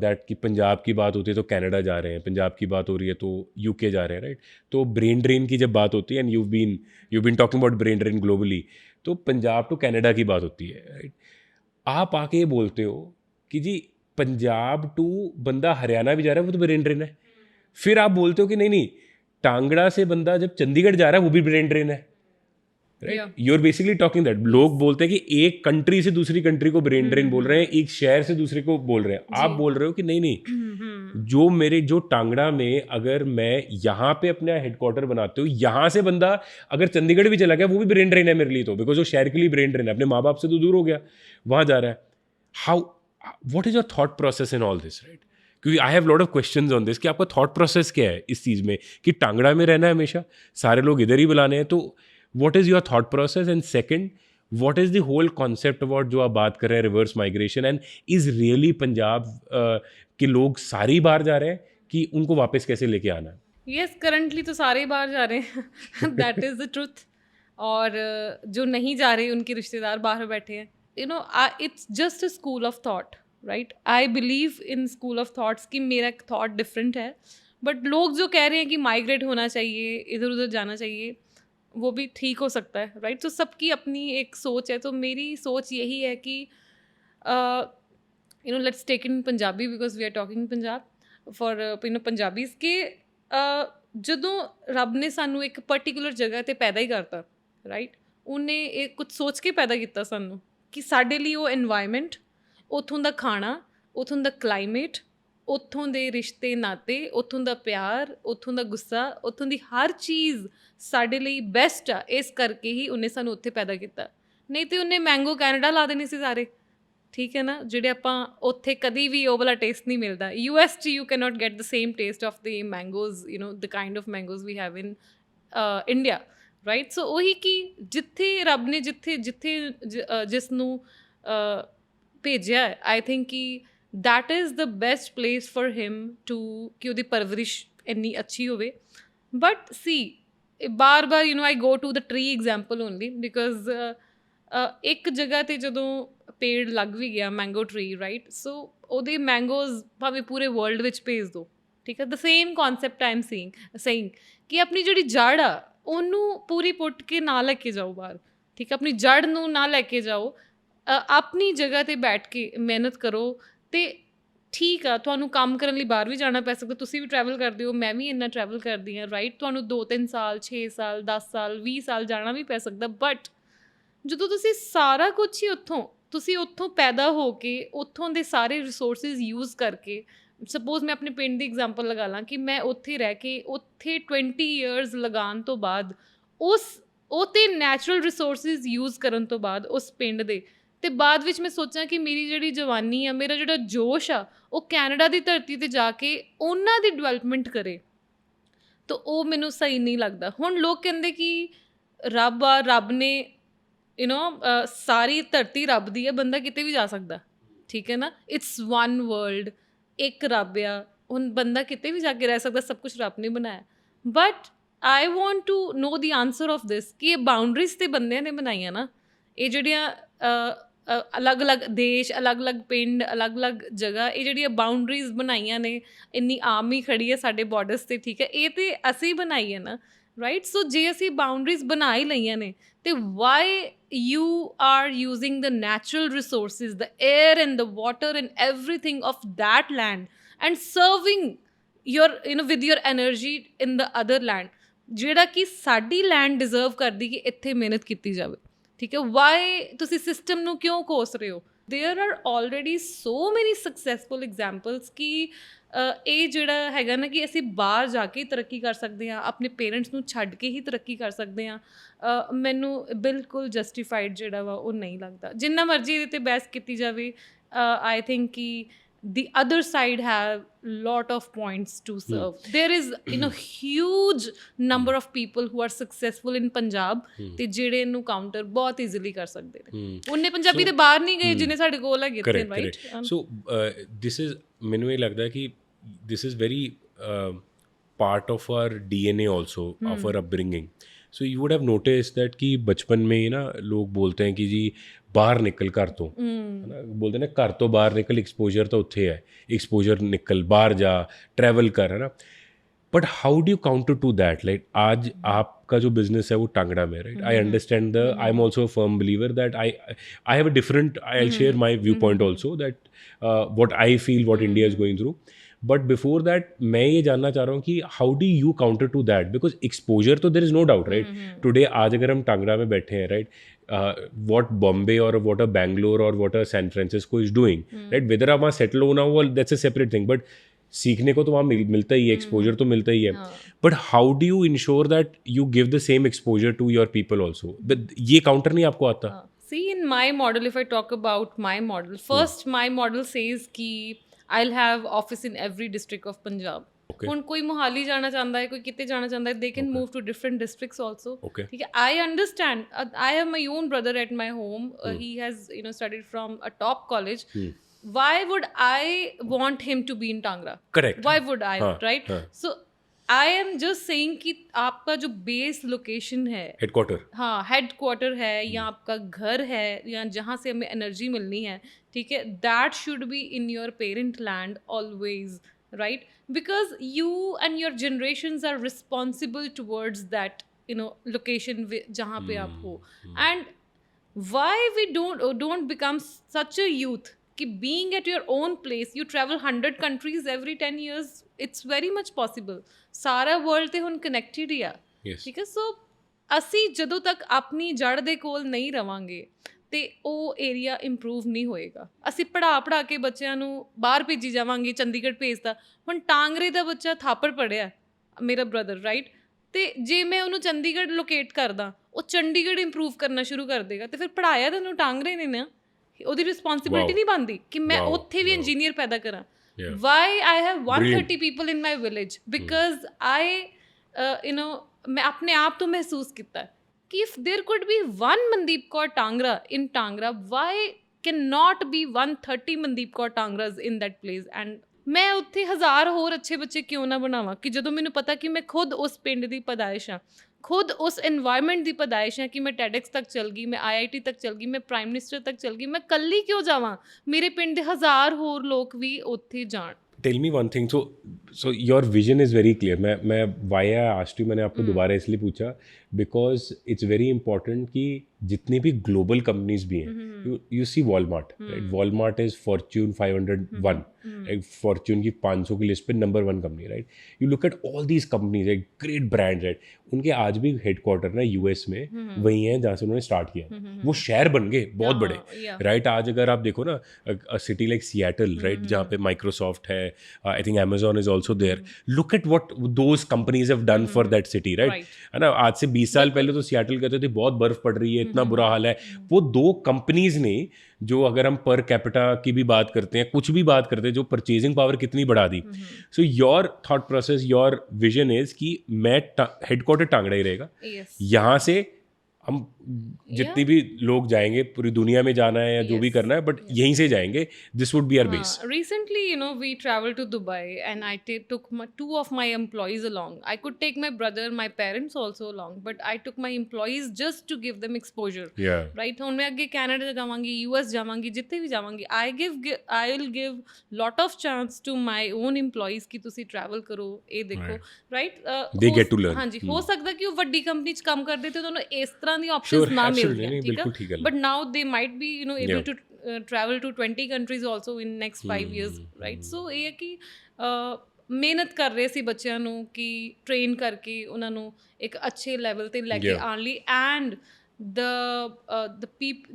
दैट कि पंजाब की बात होती है तो कनाडा जा रहे हैं, पंजाब की बात हो रही है तो UK जा रहे हैं, राइट. तो ब्रेन ड्रेन की जब बात होती है, and you been talking about brain drain globally, तो पंजाब टू कनाडा की बात होती है, राइट. आप आके ये बोलते हो कि जी पंजाब टू बंदा हरियाणा भी जा रहा है वो तो ब्रेन ड्रेन है. फिर आप बोलते हो कि नहीं, टांगड़ा से बंदा जब चंडीगढ़ जा रहा है वो भी ब्रेन ड्रेन है, right. You are basically talking that. लोग बोलते हैं कि एक कंट्री से दूसरी कंट्री को ब्रेन ड्रेन बोल रहे हैं, एक शहर से दूसरे को बोल रहे हैं. आप बोल रहे हो कि नहीं, जो टांगड़ा में अगर मैं यहाँ पे अपना हेडक्वार्टर बनाते हो, यहाँ से बंदा अगर चंडीगढ़ भी चला गया वो भी ब्रेन ड्रेन है मेरे लिए, तो बिकॉज वो शहर के लिए ब्रेन ड्रेन है, अपने माँ बाप से तो दूर हो गया, वहाँ जा रहा है. How, what is your thought process in all this, right? क्योंकि I have lot of questions on this कि आपका थॉट प्रोसेस क्या है इस चीज़ में, कि टांगड़ा में रहना है हमेशा, सारे लोग इधर ही बुलाने हैं. तो what is your thought process, and second, what is the whole concept about जो आप बात कर रहे हैं reverse migration, and is really Punjab के लोग सारे बाहर जा रहे हैं कि उनको वापस कैसे लेके आना है? यस, करंटली तो सारे बाहर जा रहे हैं, दैट इज़ द ट्रुथ. और जो नहीं जा रहे उनके रिश्तेदार बाहर बैठे हैं. It's just a school of thought, right. I believe in school of thoughts कि मेरा थॉट डिफरेंट है, बट लोग जो कह रहे हैं कि माइग्रेट होना चाहिए, इधर उधर जाना चाहिए, वो भी ठीक हो सकता है, राइट. तो सबकी अपनी एक सोच है. तो मेरी सोच यही है कि let's take in Punjabi because we are talking Punjab for Punjabis के ਜਦੋਂ ਰੱਬ ਨੇ ਸਾਨੂੰ ਇੱਕ ਪਰਟੀਕੂਲਰ ਜਗ੍ਹਾ ਤੇ ਪੈਦਾ ਹੀ ਕਰਤਾ, ਰਾਈਟ, ਉਹਨੇ ਇਹ ਕੁਝ ਸੋਚ ਕੇ ਪੈਦਾ ਕੀਤਾ ਸਾਨੂੰ ਕਿ ਸਾਡੇ ਲਈ ਉਹ এনवायरमेंट, ਉੱਥੋਂ ਦਾ ਖਾਣਾ, ਉੱਥੋਂ ਦਾ ਕਲਾਈਮੇਟ, ਉੱਥੋਂ ਦੇ ਰਿਸ਼ਤੇ ਨਾਤੇ, ਉੱਥੋਂ ਦਾ ਪਿਆਰ, ਉੱਥੋਂ ਦਾ ਗੁੱਸਾ, ਉੱਥੋਂ ਦੀ ਹਰ ਚੀਜ਼ ਸਾਡੇ ਲਈ ਬੈਸਟ ਆ। ਇਸ ਕਰਕੇ ਹੀ ਉਹਨੇ ਸਾਨੂੰ ਉੱਥੇ ਪੈਦਾ ਕੀਤਾ। ਨਹੀਂ ਤੇ ਉਹਨੇ ਮੈਂਗੋ ਕੈਨੇਡਾ ਲਾ ਦੇਣੇ ਸੀ ਸਾਰੇ, ਠੀਕ ਹੈ ਨਾ, ਜਿਹੜੇ ਆਪਾਂ ਉੱਥੇ ਕਦੀ ਵੀ ਉਹ ਵਾਲਾ ਟੇਸਟ ਨਹੀਂ ਮਿਲਦਾ। US 'ਚ you can not get the same taste of the mangoes, you know the kind of mangoes we have in India, right. So ਉਹੀ ਕਿ ਜਿੱਥੇ ਰੱਬ ਨੇ ਜਿਸ ਨੂੰ ਭੇਜਿਆ, ਆਈ ਥਿੰਕ ਕਿ that is the best place for him to ਕਿ ਉਹਦੀ ਪਰਵਰਿਸ਼ ਇੰਨੀ ਅੱਛੀ ਹੋਵੇ। ਬਟ ਸੀ ਬਾਰ-ਬਾਰ you know I go to the tree example only because ਇੱਕ ਜਗ੍ਹਾ 'ਤੇ ਜਦੋਂ ਪੇੜ ਲੱਗ ਵੀ ਗਿਆ ਮੈਂਗੋ ਟਰੀ, ਰਾਈਟ, ਸੋ ਉਹਦੇ ਮੈਂਗੋਜ਼ ਭਾਵੇਂ ਪੂਰੇ ਵਰਲਡ ਵਿੱਚ ਭੇਜ ਦਿਓ, ਠੀਕ ਹੈ। The same concept I am saying ਕਿ ਆਪਣੀ ਜਿਹੜੀ ਜੜ੍ਹ ਆ ਉਹਨੂੰ ਪੂਰੀ ਪੁੱਟ ਕੇ ਨਾ ਲੈ ਕੇ ਜਾਓ ਬਾਹਰ, ਠੀਕ ਹੈ। ਆਪਣੀ ਜੜ੍ਹ ਨੂੰ ਨਾ ਲੈ ਕੇ ਜਾਓ, ਆਪਣੀ ਜਗ੍ਹਾ 'ਤੇ ਬੈਠ ਕੇ ਮਿਹਨਤ ਕਰੋ। ਅਤੇ ਠੀਕ ਆ, ਤੁਹਾਨੂੰ ਕੰਮ ਕਰਨ ਲਈ ਬਾਹਰ ਵੀ ਜਾਣਾ ਪੈ ਸਕਦਾ, ਤੁਸੀਂ ਵੀ ਟਰੈਵਲ ਕਰਦੇ ਹੋ, ਮੈਂ ਵੀ ਇੰਨਾ ਟਰੈਵਲ ਕਰਦੀ ਹਾਂ, ਰਾਈਟ। ਤੁਹਾਨੂੰ 2-3 ਸਾਲ, 6 ਸਾਲ, 10 ਸਾਲ, 20 ਸਾਲ ਜਾਣਾ ਵੀ ਪੈ ਸਕਦਾ। ਬਟ ਜਦੋਂ ਤੁਸੀਂ ਸਾਰਾ ਕੁਛ ਹੀ ਤੁਸੀਂ ਉੱਥੋਂ ਪੈਦਾ ਹੋ ਕੇ, ਉੱਥੋਂ ਦੇ ਸਾਰੇ ਰਿਸੋਰਸਿਸ ਯੂਜ਼ ਕਰਕੇ, ਸਪੋਜ਼ ਮੈਂ ਆਪਣੇ ਪਿੰਡ ਦੀ ਐਗਜ਼ਾਮਪਲ ਲਗਾ ਲਾਂ ਕਿ ਮੈਂ ਉੱਥੇ ਰਹਿ ਕੇ ਉੱਥੇ 20 ਈਅਰਸ ਲਗਾਉਣ ਤੋਂ ਬਾਅਦ ਉਹ 'ਤੇ ਨੈਚੁਰਲ ਰਿਸੋਰਸਿਸ ਯੂਜ਼ ਕਰਨ ਤੋਂ ਬਾਅਦ ਉਸ ਪਿੰਡ ਦੇ, ਅਤੇ ਬਾਅਦ ਵਿੱਚ ਮੈਂ ਸੋਚਾਂ ਕਿ ਮੇਰੀ ਜਿਹੜੀ ਜਵਾਨੀ ਆ, ਮੇਰਾ ਜਿਹੜਾ ਜੋਸ਼ ਆ, ਉਹ ਕੈਨੇਡਾ ਦੀ ਧਰਤੀ 'ਤੇ ਜਾ ਕੇ ਉਹਨਾਂ ਦੀ ਡਿਵੈਲਪਮੈਂਟ ਕਰੇ, ਤਾਂ ਉਹ ਮੈਨੂੰ ਸਹੀ ਨਹੀਂ ਲੱਗਦਾ। ਹੁਣ ਲੋਕ ਕਹਿੰਦੇ ਕਿ ਰੱਬ ਆ, ਰੱਬ ਨੇ ਯੂ ਨੋ ਸਾਰੀ ਧਰਤੀ ਰੱਬ ਦੀ ਆ, ਬੰਦਾ ਕਿਤੇ ਵੀ ਜਾ ਸਕਦਾ, ਠੀਕ ਹੈ ਨਾ। ਇਟਸ ਵਨ ਵਰਲਡ, ਇੱਕ ਰੱਬ ਆ, ਹੁਣ ਬੰਦਾ ਕਿਤੇ ਵੀ ਜਾ ਕੇ ਰਹਿ ਸਕਦਾ, ਸਭ ਕੁਛ ਰੱਬ ਨੇ ਬਣਾਇਆ। But I want to know the answer of this ਕਿ ਇਹ ਬਾਊਂਡਰੀਜ਼ ਤੇ ਬੰਦਿਆਂ ਨੇ ਬਣਾਈਆਂ ਨਾ, ਇਹ ਜਿਹੜੀਆਂ ਅਲੱਗ-ਅਲੱਗ ਦੇਸ਼, ਅਲੱਗ-ਅਲੱਗ ਪਿੰਡ, ਅਲੱਗ-ਅਲੱਗ ਜਗ੍ਹਾ, ਇਹ ਜਿਹੜੀਆਂ ਬਾਊਂਡਰੀਜ਼ ਬਣਾਈਆਂ ਨੇ, ਇੰਨੀ ਆਰਮੀ ਖੜੀ ਹੈ ਸਾਡੇ ਬਾਰਡਰਸ 'ਤੇ, ਠੀਕ ਹੈ, ਇਹ ਤਾਂ ਅਸੀਂ ਬਣਾਈ ਹੈ ਨਾ, ਰਾਈਟ। ਸੋ ਜੇ ਅਸੀਂ ਬਾਊਂਡਰੀਜ਼ ਬਣਾ ਹੀ ਲਈਆਂ ਨੇ, ਤੇ why you are using the natural resources, the air and the water and everything of that land and serving your with your energy in the other land, ਜਿਹੜਾ ਕਿ ਸਾਡੀ ਲੈਂਡ ਡਿਜ਼ਰਵ ਕਰਦੀ ਕਿ ਇੱਥੇ ਮਿਹਨਤ ਕੀਤੀ ਜਾਵੇ, ਠੀਕ ਹੈ। ਵਾਈ ਤੁਸੀਂ ਸਿਸਟਮ ਨੂੰ ਕਿਉਂ ਕੋਸ ਰਹੇ ਹੋ? ਦੇਅਰ ਆਰ ਆਲਰੇਡੀ ਸੋ ਮੈਨੀ ਸਕਸੈਸਫੁਲ ਐਗਜ਼ਾਮਪਲਸ ਕਿ ਇਹ ਜਿਹੜਾ ਹੈਗਾ ਨਾ ਕਿ ਅਸੀਂ ਬਾਹਰ ਜਾ ਕੇ ਤਰੱਕੀ ਕਰ ਸਕਦੇ ਹਾਂ, ਆਪਣੇ ਪੇਰੈਂਟਸ ਨੂੰ ਛੱਡ ਕੇ ਹੀ ਤਰੱਕੀ ਕਰ ਸਕਦੇ ਹਾਂ। ਮੈਨੂੰ ਬਿਲਕੁਲ ਜਸਟੀਫਾਈਡ ਜਿਹੜਾ ਵਾ ਉਹ ਨਹੀਂ ਲੱਗਦਾ। ਜਿੰਨਾ ਮਰਜ਼ੀ ਇਹਦੇ 'ਤੇ ਬਹਿਸ ਕੀਤੀ ਜਾਵੇ, ਆਈ ਥਿੰਕ ਕਿ the other side have lot of points to serve. There is huge number of people who are successful in Punjab ਤੇ ਜਿਹੜੇ ਇਹਨੂੰ ਕਾਊਂਟਰ ਬਹੁਤ ਈਜ਼ੀਲੀ ਕਰ ਸਕਦੇ ਨੇ। ਉਹਨੇ ਪੰਜਾਬੀ ਦੇ ਬਾਹਰ ਨਹੀਂ ਗਏ ਜਿੰਨੇ ਸਾਡੇ ਕੋਲ ਹੈਗੇ ਤੇ, ਰਾਈਟ। ਸੋ ਦਿਸ ਇਜ਼, ਮੈਨੂੰ ਇਹ ਲੱਗਦਾ ਕਿ this is very part of our DNA also, of our upbringing. So you would have notice that कि बचपन में ही ना लोग बोलते हैं कि जी बाहर निकल घर तो, है ना, बोलते हैं ना घर तो बाहर निकल, एक्सपोजर तो उत्थे है, एक्सपोजर निकल, बाहर जा, ट्रैवल कर, है ना। But how do you counter to that? Like आज आपका जो बिजनेस है वो टांगड़ा में, right. I understand the, I am also a firm believer that I have a different, I will share my view point also that what I feel, what India is going through. But before that मैं ये जानना चाह रहा हूँ कि how do you counter to that? Because exposure तो देर is no doubt, right. Today आज अगर हम टांगड़ा में बैठे हैं, राइट, वॉट बॉम्बे और वॉट अ बैंगलोर और what a San Francisco is doing, right, whether आप वहाँ सेटल होना हो, that's a separate thing. But सीखने को तो वहाँ मिलता ही है, एक्सपोजर तो मिलता ही है। But how do you ensure that you give the same exposure to your people also? ये काउंटर नहीं आपको आता? See, in my model, if I talk about my model, first my model says कि I'll have office in every district of Punjab. ਹੁਣ ਕੋਈ ਮੋਹਾਲੀ ਜਾਣਾ ਚਾਹੁੰਦਾ ਹੈ, ਕੋਈ ਕਿਤੇ ਜਾਣਾ ਚਾਹੁੰਦਾ ਹੈ, they can move to different districts also. ਠੀਕ ਹੈ, I understand. I have my own brother at my home. He has studied from a top college. Why would I want him to be in Tangra? Correct. Why would I, right? So I am just saying कि आपका जो base location है, headquarter, हाँ, headquarter है, या आपका घर है, या जहाँ से हमें एनर्जी मिलनी है, ठीक है, that should be in your parent land always, right. Because you and your generations are responsible towards that location जहाँ पे आप हो। And why we don't become such a youth कि being at your own place you travel 100 countries every 10 years, it's very much possible. ਸਾਰਾ world ਤੇ ਹੁਣ connected ਹੀ ਆ, Yes. ਠੀਕ ਹੈ। ਸੋ ਅਸੀਂ ਜਦੋਂ ਤੱਕ ਆਪਣੀ ਜੜ ਦੇ ਕੋਲ ਨਹੀਂ ਰਵਾਂਗੇ ਤੇ ਉਹ ਏਰੀਆ ਇੰਪਰੂਵ ਨਹੀਂ ਹੋਏਗਾ। ਅਸੀਂ ਪੜ੍ਹਾ ਕੇ ਬੱਚਿਆਂ ਨੂੰ ਬਾਹਰ ਭੇਜੀ ਜਾਵਾਂਗੇ, ਚੰਡੀਗੜ੍ਹ ਭੇਜਤਾ। ਹੁਣ ਟਾਂਗਰੇ ਦਾ ਬੱਚਾ ਥਾਪੜ ਪੜ੍ਹਿਆ, ਮੇਰਾ ਬ੍ਰਦਰ, ਰਾਈਟ, ਤੇ ਜੇ ਮੈਂ ਉਹਨੂੰ ਚੰਡੀਗੜ੍ਹ ਲੋਕੇਟ ਕਰਦਾ, ਉਹ ਚੰਡੀਗੜ੍ਹ ਇੰਪਰੂਵ ਕਰਨਾ ਸ਼ੁਰੂ ਕਰ ਦੇਗਾ, ਤੇ ਫਿਰ ਪੜ੍ਹਾਇਆ ਤਾਂ ਉਹਨੂੰ ਟਾਂਗਰੇ ਨੇ ਨਾ, ਉਹਦੀ ਰਿਸਪੌਂਸਿਬਿਲਿਟੀ ਨਹੀਂ ਬਣਦੀ ਕਿ ਮੈਂ ਉੱਥੇ ਵੀ ਇੰਜੀਨੀਅਰ ਪੈਦਾ ਕਰਾਂ। Why I have 130 people in my village, because I ਮੈਂ ਆਪਣੇ ਆਪ ਤੋਂ ਮਹਿਸੂਸ ਕੀਤਾ ਕਿ if there could be one Mandeep Kaur Tangra in Tangra, why cannot be 130 Mandeep Kaur Tangras in that place? And ਮੈਂ ਉੱਥੇ 1000 ਹੋਰ ਅੱਛੇ ਬੱਚੇ ਕਿਉਂ ਨਾ ਬਣਾਵਾਂ ਕਿ ਜਦੋਂ ਮੈਨੂੰ ਪਤਾ ਕਿ ਮੈਂ ਖੁਦ ਉਸ ਪਿੰਡ ਦੀ ਪੈਦਾਇਸ਼ ਹਾਂ, ਖੁਦ ਉਸ এনवायरमेंट ਦੀ ਪੈਦਾਇਸ਼ ਹਾਂ, ਕਿ ਮੈਂ TEDx ਤੱਕ ਚਲ ਗਈ, ਮੈਂ IIT ਤੱਕ ਚਲ ਗਈ, ਮੈਂ ਪ੍ਰਾਈਮ ਮਿਨਿਸਟਰ ਤੱਕ ਚਲ ਗਈ, ਮੈਂ ਇਕੱਲੀ ਕਿਉਂ ਜਾਵਾਂ? ਮੇਰੇ ਪਿੰਡ ਦੇ 1000 ਹੋਰ ਲੋਕ ਵੀ ਉੱਥੇ ਜਾਣ। Tell me one thing. So your vision is very clear. मैं why I asked you, मैंने आपको दोबारा इसलिए पूछा because it's very important कि जितनी भी global companies भी हैं, you see Walmart, right? Walmart is Fortune 501, right? Fortune की 500 की लिस्ट पे number 1 company, right? You look at all these companies, right? Great brands, right? उनके आज भी हेडक्वार्टर ना US में वही हैं जहाँ से उन्होंने स्टार्ट किया। वो शहर बन गए बहुत बड़े, राइट? आज अगर आप देखो ना, सिटी लाइक सियाटल, राइट, जहाँ पे माइक्रोसॉफ्ट है, I think Amazon is also there. Look at what those companies have done for that city, right? है ना? आज से 20 साल पहले तो सियाटल कहते थे बहुत बर्फ पड़ रही है, इतना बुरा हाल है। वो 2 कंपनीज ने, जो अगर हम पर कैपिटा की भी बात करते हैं, कुछ भी बात करते हैं, जो परचेजिंग पावर कितनी बढ़ा दी। So your thought process, your vision is कि मैं हेडक्वार्टर टांगड़ा ही रहेगा, यहाँ से हम जितनी भी लोग जाएंगे, पूरी दुनिया में जाना है या जो भी करना है, बट यहीं से जाएंगे, this would be our base. Recently, we traveled to Dubai and I took 2 of my employees along. I could take my brother, my parents also along, but I took my employees just to give them exposure. Yeah. Right? ਹੁਣ ਮੈਂ ਅੱਗੇ Canada ਜਾਵਾਂਗੀ, US ਜਾਵਾਂਗੀ, ਜਿੱਥੇ ਵੀ ਜਾਵਾਂਗੀ, I will give lot of chance to my own employees ਕਿ ਤੁਸੀਂ travel ਕਰੋ, ਇਹ ਦੇਖੋ, right? They get to learn. ਹਾਂਜੀ, ਹੋ ਸਕਦਾ ਕਿ ਉਹ ਵੱਡੀ ਕੰਪਨੀ 'ਚ ਕੰਮ ਕਰਦੇ ਤੇ ਉਹਨਾਂ ਨੂੰ ਇਸ ਤਰ੍ਹਾਂ ਦੀ ਆਪਸ਼ਨਸ ਨਾ ਮਿਲਦੀਆਂ, ਠੀਕ ਹੈ, but now they might be able to travel to 20 countries also in next 5 years, right? So ਇਹ ਹੈ ਕਿ ਮਿਹਨਤ ਕਰ ਰਹੇ ਸੀ ਬੱਚਿਆਂ ਨੂੰ ਕਿ ਟ੍ਰੇਨ ਕਰਕੇ ਉਹਨਾਂ ਨੂੰ ਇੱਕ ਅੱਛੇ ਲੈਵਲ ਤੇ ਲੈ ਕੇ ਆਉਣ ਲਈ, and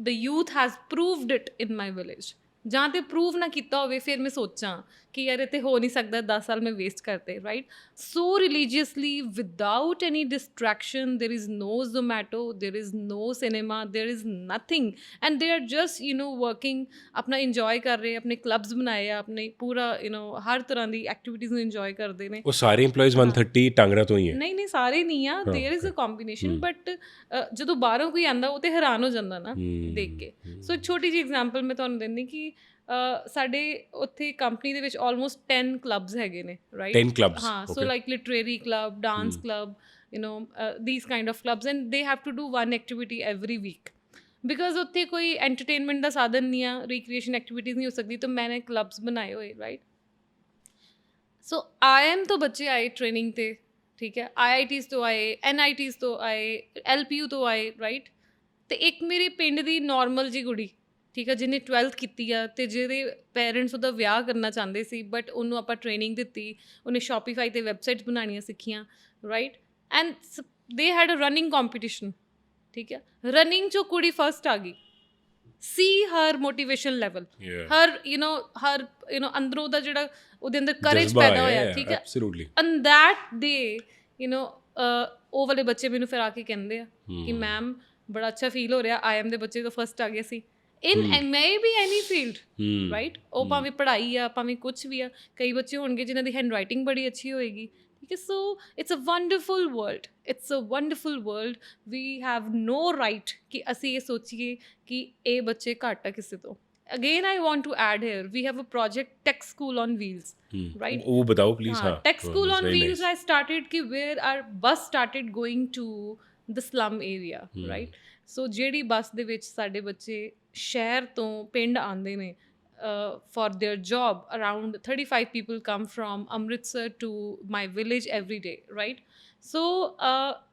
the youth has proved it in my village. ਜਾਂ ਤੇ ਪ੍ਰੂਵ ਨਾ ਕੀਤਾ ਹੋਵੇ, ਫਿਰ ਮੈਂ ਸੋਚਾਂ ਕਿ ਯਾਰ ਇੱਥੇ ਹੋ ਨਹੀਂ ਸਕਦਾ, 10 ਸਾਲ ਮੈਂ ਵੇਸਟ ਕਰਤੇ, right? So religiously, without any distraction, there is no Zomato, there is no cinema, there is nothing, and they are just working, ਆਪਣਾ ਇੰਜੋਏ ਕਰ ਰਹੇ, ਆਪਣੇ ਕਲੱਬਸ ਬਣਾਏ ਆ, ਆਪਣੇ ਪੂਰਾ ਹਰ ਤਰ੍ਹਾਂ ਦੀ ਐਕਟੀਵਿਟੀਜ਼ ਨੂੰ ਇੰਜੋਏ ਕਰਦੇ ਨੇ। ਉਹ ਸਾਰੇ EMPLOYEES 130 ਟਾਂਗਰਾ ਤੋਂ ਹੀ ਹੈ? ਨਹੀਂ ਸਾਰੇ ਨਹੀਂ ਆ, ਦੇਰ ਇਜ਼ ਅ ਕੰਬੀਨੇਸ਼ਨ, ਬਟ ਜਦੋਂ ਬਾਹਰੋਂ ਕੋਈ ਆਉਂਦਾ ਉਹ ਤੇ ਹੈਰਾਨ ਹੋ ਜਾਂਦਾ ਨਾ ਦੇਖ ਕੇ। ਸੋ ਇੱਕ ਛੋਟੀ ਜਿਹੀ ਐਗਜ਼ਾਮਪਲ ਮੈਂ ਤੁਹਾਨੂੰ ਦਿੰਦੀ ਕਿ ਸਾਡੇ ਉੱਥੇ ਕੰਪਨੀ ਦੇ ਵਿੱਚ ਆਲਮੋਸਟ 10 ਕਲੱਬਸ ਹੈਗੇ ਨੇ, ਰਾਈਟ? 10 ਕਲੱਬਸ, ਹਾਂ। So like literary club, dance club, these kind of clubs, and they have to do one activity every week, because ਉੱਥੇ ਕੋਈ ਐਂਟਰਟੇਨਮੈਂਟ ਦਾ ਸਾਧਨ ਨਹੀਂ ਆ, ਰੀਕ੍ਰੀਏਸ਼ਨ ਐਕਟੀਵਿਟੀਜ਼ ਨਹੀਂ ਹੋ ਸਕਦੀ, ਤਾਂ ਮੈਨੇ ਕਲੱਬਸ ਬਣਾਏ ਹੋਏ, ਰਾਈਟ? ਸੋ IIM ਤੋਂ ਬੱਚੇ ਆਏ ਟ੍ਰੇਨਿੰਗ 'ਤੇ, ਠੀਕ ਹੈ, IITs ਤੋਂ ਆਏ, NITs ਤੋਂ ਆਏ, LPU ਤੋਂ ਆਏ, ਰਾਈਟ? ਅਤੇ ਇੱਕ ਮੇਰੇ ਪਿੰਡ ਦੀ ਨੋਰਮਲ ਜੀ ਕੁੜੀ, ਠੀਕ ਆ, ਜਿਹਨੇ 12th ਕੀਤੀ ਆ ਅਤੇ ਜਿਹਦੇ ਪੇਰੈਂਟਸ ਉਹਦਾ ਵਿਆਹ ਕਰਨਾ ਚਾਹੁੰਦੇ ਸੀ, ਬਟ ਉਹਨੂੰ ਆਪਾਂ ਟ੍ਰੇਨਿੰਗ ਦਿੱਤੀ, ਉਹਨੇ ਸ਼ੋਪੀਫਾਈ 'ਤੇ ਵੈਬਸਾਈਟਸ ਬਣਾਉਣੀਆਂ ਸਿੱਖੀਆਂ, ਰਾਈਟ? ਐਂਡ ਦੇ ਹੈਡ ਅ ਰਨਿੰਗ ਕੰਪੀਟੀਸ਼ਨ, ਠੀਕ ਹੈ, ਰਨਿੰਗ 'ਚੋਂ ਕੁੜੀ ਫਸਟ ਆ ਗਈ। ਸੀ ਹਰ ਮੋਟੀਵੇਸ਼ਨ ਲੈਵਲ, ਹਰ ਅੰਦਰੋਂ ਉਹਦਾ ਜਿਹੜਾ ਉਹਦੇ ਅੰਦਰ ਕਰੇਜ ਪੈਦਾ ਹੋਇਆ, ਠੀਕ ਹੈ, ਐਂਡ ਦੈਟ ਡੇ ਉਹ ਵਾਲੇ ਬੱਚੇ ਮੈਨੂੰ ਫਿਰ ਆ ਕੇ ਕਹਿੰਦੇ ਆ ਕਿ ਮੈਮ ਬੜਾ ਅੱਛਾ ਫੀਲ ਹੋ ਰਿਹਾ, IIM ਦੇ ਬੱਚੇ ਤਾਂ ਫਸਟ ਆ ਗਏ ਸੀ in maybe any field, right? ਉਹ ਭਾਵੇਂ ਪੜ੍ਹਾਈ ਆ, ਭਾਵੇਂ ਕੁਛ ਵੀ ਆ, ਕਈ ਬੱਚੇ ਹੋਣਗੇ ਜਿਨ੍ਹਾਂ ਦੀ ਹੈਂਡ ਰਾਈਟਿੰਗ ਬੜੀ ਅੱਛੀ ਹੋਏਗੀ, ਠੀਕ ਹੈ। So it's a wonderful world, we have no right ਕਿ ਅਸੀਂ ਇਹ ਸੋਚੀਏ ਕਿ ਇਹ ਬੱਚੇ ਘੱਟ ਆ ਕਿਸੇ ਤੋਂ। Again, I want to add here, we have a project Tech School on Wheels, right? वो बताओ please. हाँ, Tech School on Wheels I started कि where our bus started going to the slum area, right? So ਜਿਹੜੀ ਬੱਸ ਦੇ ਵਿੱਚ ਸਾਡੇ ਬੱਚੇ ਸ਼ਹਿਰ ਤੋਂ ਪਿੰਡ ਆਉਂਦੇ ਨੇ for their job, around 35 people come from Amritsar to my village every day, right? So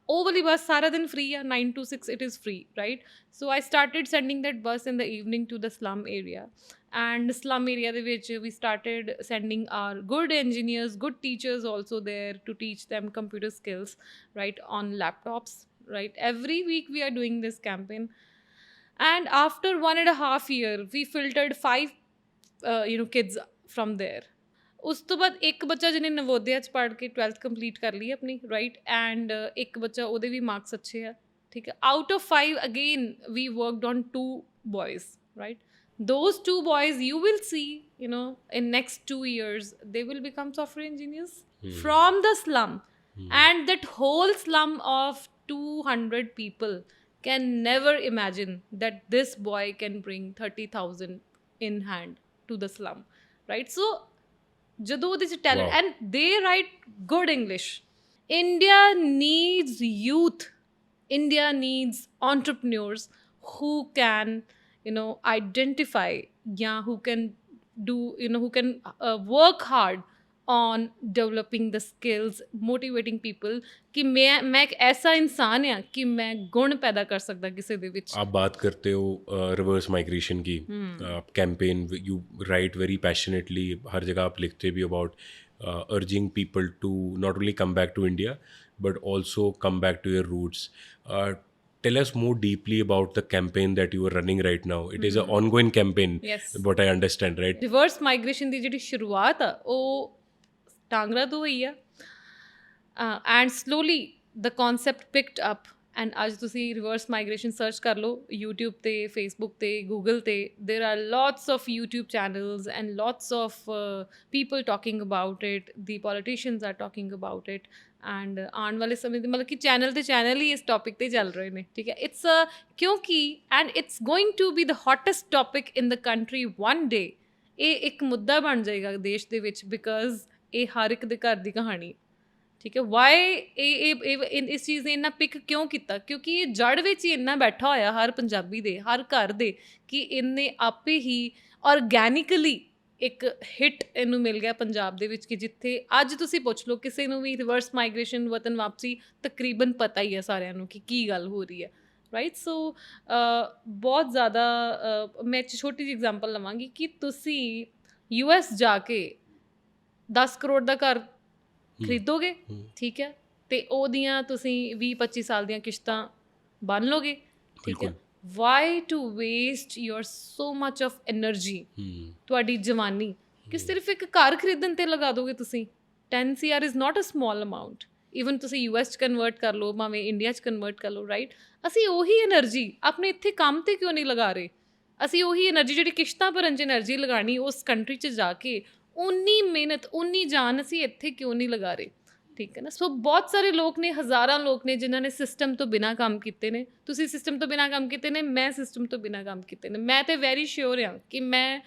ਉਹ ਵਾਲੀ ਬੱਸ ਸਾਰਾ ਦਿਨ free ਆ, 9 to 6 it is free, right? So I started sending that bus in the evening to the slum area, and slum area ਦੇ ਵਿੱਚ we started sending our good engineers, good teachers also there to teach them computer skills, right, on laptops, right. Every week we are doing this campaign, and after 1.5 years we filtered 5 kids from there. ਉਸ ਤੋਂ ਬਾਅਦ ਇੱਕ ਬੱਚਾ ਜਿਹਨੇ ਨਵੋਦਿਆ 'ਚ ਪੜ੍ਹ ਕੇ 12th complete ਕਰ ਲਈ ਆਪਣੀ, ਰਾਈਟ, ਐਂਡ ਇੱਕ ਬੱਚਾ ਉਹਦੇ ਵੀ ਮਾਰਕਸ ਅੱਛੇ ਆ, ਠੀਕ ਹੈ. Out of 5 again we worked on 2 boys, right. Those 2 boys you will see, in next 2 years they will become software engineers from the slum. And that whole slum of 200 people can never imagine that this boy can bring 30,000 in hand to the slum, right. So ਜਦੋਂ ਉਹਦੇ 'ਚ talent, and ਦੇ right good English. India needs youth, India needs entrepreneurs who can identify, who can do, who can work hard on developing the skills, motivating people कि मैं एक ऐसा इंसान हाँ कि मैं गुण पैदा कर सकता किसी दे विच. आप बात करते हो रिवर्स माइग्रेशन की, campaign you write very passionately, हर जगह आप लिखते भी about urging people to not only come back to India but also come back to your roots. Tell us more deeply about the campaign that you are running right now. It is an ongoing campaign, yes, what I understand, right? Reverse migration ਦੀ ਜਿਹੜੀ ਸ਼ੁਰੂਆਤ ਆ ਉਹ ਟਾਂਗਰਾ ਤੋਂ ਹੋਈ ਆ, and slowly the concept picked up, and ਅੱਜ ਤੁਸੀਂ reverse migration search ਕਰ ਲਓ YouTube ਤੇ, Facebook ਤੇ, Google ਤੇ. There are lots of YouTube channels and lots of people talking about it, the politicians are talking about it, and ਆਉਣ ਵਾਲੇ ਸਮੇਂ ਦੇ ਮਤਲਬ ਕਿ ਚੈਨਲ ਹੀ ਇਸ ਟੌਪਿਕ 'ਤੇ ਚੱਲ ਰਹੇ ਨੇ, ਠੀਕ ਹੈ. ਇਟਸ ਕਿਉਂਕਿ and it's going to be the hottest topic in the country one day. ਇਹ ਇੱਕ ਮੁੱਦਾ ਬਣ ਜਾਏਗਾ ਦੇਸ਼ ਦੇ ਵਿੱਚ, ਬਿਕਾਜ਼ ਇਹ ਹਰ ਇੱਕ ਦੇ ਘਰ ਦੀ ਕਹਾਣੀ, ਠੀਕ ਹੈ. ਵਾਈ ਇਸ ਚੀਜ਼ ਨੇ ਇੰਨਾ ਪਿਕ ਕਿਉਂ ਕੀਤਾ? ਕਿਉਂਕਿ ਇਹ ਜੜ ਵਿੱਚ ਹੀ ਇੰਨਾ ਬੈਠਾ ਹੋਇਆ ਹਰ ਪੰਜਾਬੀ ਦੇ, ਹਰ ਘਰ ਦੇ, ਕਿ ਇਹਨੇ ਆਪੇ ਹੀ ਔਰਗੈਨਿਕਲੀ ਇੱਕ ਹਿੱਟ ਇਹਨੂੰ ਮਿਲ ਗਿਆ ਪੰਜਾਬ ਦੇ ਵਿੱਚ, ਕਿ ਜਿੱਥੇ ਅੱਜ ਤੁਸੀਂ ਪੁੱਛ ਲਓ ਕਿਸੇ ਨੂੰ ਵੀ ਰਿਵਰਸ ਮਾਈਗ੍ਰੇਸ਼ਨ, ਵਤਨ ਵਾਪਸੀ, ਤਕਰੀਬਨ ਪਤਾ ਹੀ ਹੈ ਸਾਰਿਆਂ ਨੂੰ ਕਿ ਕੀ ਗੱਲ ਹੋ ਰਹੀ ਹੈ, ਰਾਈਟ. ਸੋ ਬਹੁਤ ਜ਼ਿਆਦਾ ਮੈਂ ਛੋਟੀ ਜਿਹੀ ਐਗਜ਼ਾਮਪਲ ਲਵਾਂਗੀ ਕਿ ਤੁਸੀਂ US ਜਾ ਕੇ 10 ਕਰੋੜ ਦਾ ਘਰ ਖਰੀਦੋਗੇ, ਠੀਕ ਹੈ, ਅਤੇ ਉਹਦੀਆਂ ਤੁਸੀਂ 20-25 ਸਾਲ ਦੀਆਂ ਕਿਸ਼ਤਾਂ ਬੰਨ ਲਓਗੇ, ਠੀਕ ਹੈ. Why to waste your so much of energy, ਤੁਹਾਡੀ ਜਵਾਨੀ, ਕਿ ਸਿਰਫ ਇੱਕ ਘਰ ਖਰੀਦਣ 'ਤੇ ਲਗਾ ਦੋਗੇ ਤੁਸੀਂ? 10 CR is not a small amount. Even ਤੁਸੀਂ US 'ਚ ਕਨਵਰਟ ਕਰ ਲਓ, ਭਾਵੇਂ ਇੰਡੀਆ 'ਚ ਕਨਵਰਟ ਕਰ ਲਓ, ਰਾਈਟ. ਅਸੀਂ ਉਹੀ ਐਨਰਜੀ ਆਪਣੇ ਇੱਥੇ ਕੰਮ 'ਤੇ ਕਿਉਂ ਨਹੀਂ ਲਗਾ ਰਹੇ? ਅਸੀਂ ਉਹੀ ਐਨਰਜੀ ਜਿਹੜੀ ਕਿਸ਼ਤਾਂ ਭਰਨ 'ਚ ਐਨਰਜੀ ਲਗਾਉਣੀ ਉਸ ਕੰਟਰੀ 'ਚ ਜਾ ਕੇ, ਉਨੀ ਮਿਹਨਤ, ਉਨੀ ਜਾਨ ਅਸੀਂ ਇੱਥੇ ਕਿਉਂ ਨਹੀਂ ਲਗਾ ਰਹੇ, ਠੀਕ ਹੈ ਨਾ. ਸੋ ਬਹੁਤ ਸਾਰੇ ਲੋਕ ਨੇ, ਹਜ਼ਾਰਾਂ ਲੋਕ ਨੇ ਜਿਨ੍ਹਾਂ ਨੇ ਸਿਸਟਮ ਤੋਂ ਬਿਨਾਂ ਕੰਮ ਕੀਤੇ ਨੇ. ਤੁਸੀਂ ਸਿਸਟਮ ਤੋਂ ਬਿਨਾਂ ਕੰਮ ਕੀਤੇ ਨੇ, ਮੈਂ ਸਿਸਟਮ ਤੋਂ ਬਿਨਾਂ ਕੰਮ ਕੀਤੇ ਨੇ. ਮੈਂ ਤਾਂ ਵੈਰੀ ਸ਼ਿਓਰ ਹਾਂ ਕਿ ਮੈਂ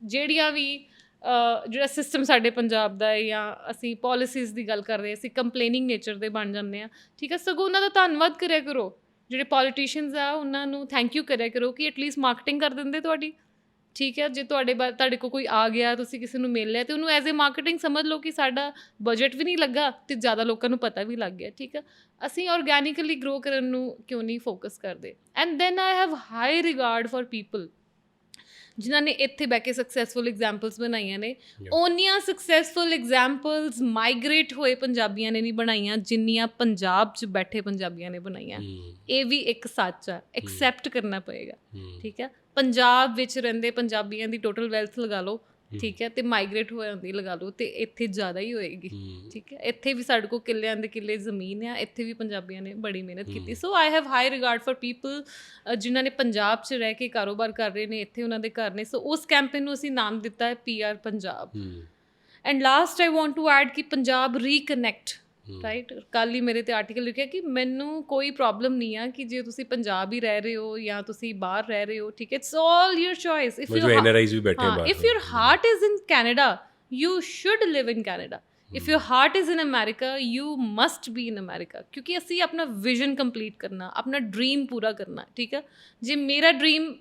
ਜਿਹੜੀਆਂ ਵੀ ਜਿਹੜਾ ਸਿਸਟਮ ਸਾਡੇ ਪੰਜਾਬ ਦਾ ਹੈ, ਜਾਂ ਅਸੀਂ ਪੋਲਿਸੀਜ਼ ਦੀ ਗੱਲ ਕਰ ਰਹੇ, ਅਸੀਂ ਕੰਪਲੇਨਿੰਗ ਨੇਚਰ ਦੇ ਬਣ ਜਾਂਦੇ ਹਾਂ, ਠੀਕ ਹੈ. ਸਗੋਂ ਉਹਨਾਂ ਦਾ ਧੰਨਵਾਦ ਕਰਿਆ ਕਰੋ, ਜਿਹੜੇ ਪੋਲੀਟੀਸ਼ੀਅਨਸ ਆ ਉਹਨਾਂ ਨੂੰ ਥੈਂਕ ਯੂ ਕਰਿਆ ਕਰੋ ਕਿ ਐਟਲੀਸਟ ਮਾਰਕੀਟਿੰਗ ਕਰ ਦਿੰਦੇ ਤੁਹਾਡੀ, ਠੀਕ ਹੈ. ਜੇ ਤੁਹਾਡੇ ਕੋਲ ਕੋਈ ਆ ਗਿਆ, ਤੁਸੀਂ ਕਿਸੇ ਨੂੰ ਮਿਲ ਲਿਆ, ਅਤੇ ਉਹਨੂੰ ਐਜ਼ ਏ ਮਾਰਕੀਟਿੰਗ ਸਮਝ ਲਓ ਕਿ ਸਾਡਾ ਬਜਟ ਵੀ ਨਹੀਂ ਲੱਗਾ ਅਤੇ ਜ਼ਿਆਦਾ ਲੋਕਾਂ ਨੂੰ ਪਤਾ ਵੀ ਲੱਗ ਗਿਆ, ਠੀਕ ਹੈ. ਅਸੀਂ ਔਰਗੈਨਿਕਲੀ ਗਰੋ ਕਰਨ ਨੂੰ ਕਿਉਂ ਨਹੀਂ ਫੋਕਸ ਕਰਦੇ? And then I have high regard for people ਜਿਨ੍ਹਾਂ ਨੇ ਇੱਥੇ ਬਹਿ ਕੇ ਸਕਸੈਸਫੁਲ ਐਗਜ਼ਾਮਪਲਸ ਬਣਾਈਆਂ ਨੇ. ਓਨੀਆਂ ਸਕਸੈਸਫੁਲ ਐਗਜ਼ਾਮਪਲਸ ਮਾਈਗਰੇਟ ਹੋਏ ਪੰਜਾਬੀਆਂ ਨੇ ਨਹੀਂ ਬਣਾਈਆਂ ਜਿੰਨੀਆਂ ਪੰਜਾਬ 'ਚ ਬੈਠੇ ਪੰਜਾਬੀਆਂ ਨੇ ਬਣਾਈਆਂ. ਇਹ ਵੀ ਇੱਕ ਸੱਚ ਆ, ਐਕਸੈਪਟ ਕਰਨਾ ਪਏਗਾ, ਠੀਕ ਹੈ. ਪੰਜਾਬ ਵਿੱਚ ਰਹਿੰਦੇ ਪੰਜਾਬੀਆਂ ਦੀ ਟੋਟਲ ਵੈਲਥ ਲਗਾ ਲਓ, ਠੀਕ ਹੈ, ਅਤੇ ਮਾਈਗਰੇਟ ਹੋਇਆ ਹੁੰਦੀ ਲਗਾ ਲਓ, ਅਤੇ ਇੱਥੇ ਜ਼ਿਆਦਾ ਹੀ ਹੋਏਗੀ, ਠੀਕ ਹੈ. ਇੱਥੇ ਵੀ ਸਾਡੇ ਕੋਲ ਕਿੱਲਿਆਂ ਦੇ ਕਿੱਲੇ ਜ਼ਮੀਨ ਆ, ਇੱਥੇ ਵੀ ਪੰਜਾਬੀਆਂ ਨੇ ਬੜੀ ਮਿਹਨਤ ਕੀਤੀ. So I have high regard for people ਜਿਨ੍ਹਾਂ ਨੇ ਪੰਜਾਬ 'ਚ ਰਹਿ ਕੇ ਕਾਰੋਬਾਰ ਕਰ ਰਹੇ ਨੇ, ਇੱਥੇ ਉਹਨਾਂ ਦੇ ਘਰ ਨੇ. ਸੋ ਉਸ ਕੈਂਪੇਨ ਨੂੰ ਅਸੀਂ ਨਾਮ ਦਿੱਤਾ ਹੈ PR Punjab. And last I want to add ਕਿ ਪੰਜਾਬ ਰੀਕਨੈਕਟ, ਰਾਈਟ. ਕੱਲ੍ਹ ਹੀ ਮੇਰੇ 'ਤੇ ਆਰਟੀਕਲ ਲਿਖਿਆ ਕਿ ਮੈਨੂੰ ਕੋਈ ਪ੍ਰੋਬਲਮ ਨਹੀਂ ਆ ਕਿ ਜੇ ਤੁਸੀਂ ਪੰਜਾਬ ਹੀ ਰਹਿ ਰਹੇ ਹੋ ਜਾਂ ਤੁਸੀਂ ਬਾਹਰ ਰਹਿ ਰਹੇ ਹੋ, ਠੀਕ ਹੈ. It's all your choice. If your heart is in Canada, you should live in Canada. If your heart is in America, you must be in America, ਕਿਉਂਕਿ ਅਸੀਂ ਆਪਣਾ ਵਿਜ਼ਨ ਕੰਪਲੀਟ ਕਰਨਾ, ਆਪਣਾ ਡਰੀਮ ਪੂਰਾ ਕਰਨਾ, ਠੀਕ ਹੈ. ਜੇ ਮੇਰਾ ਡਰੀਮ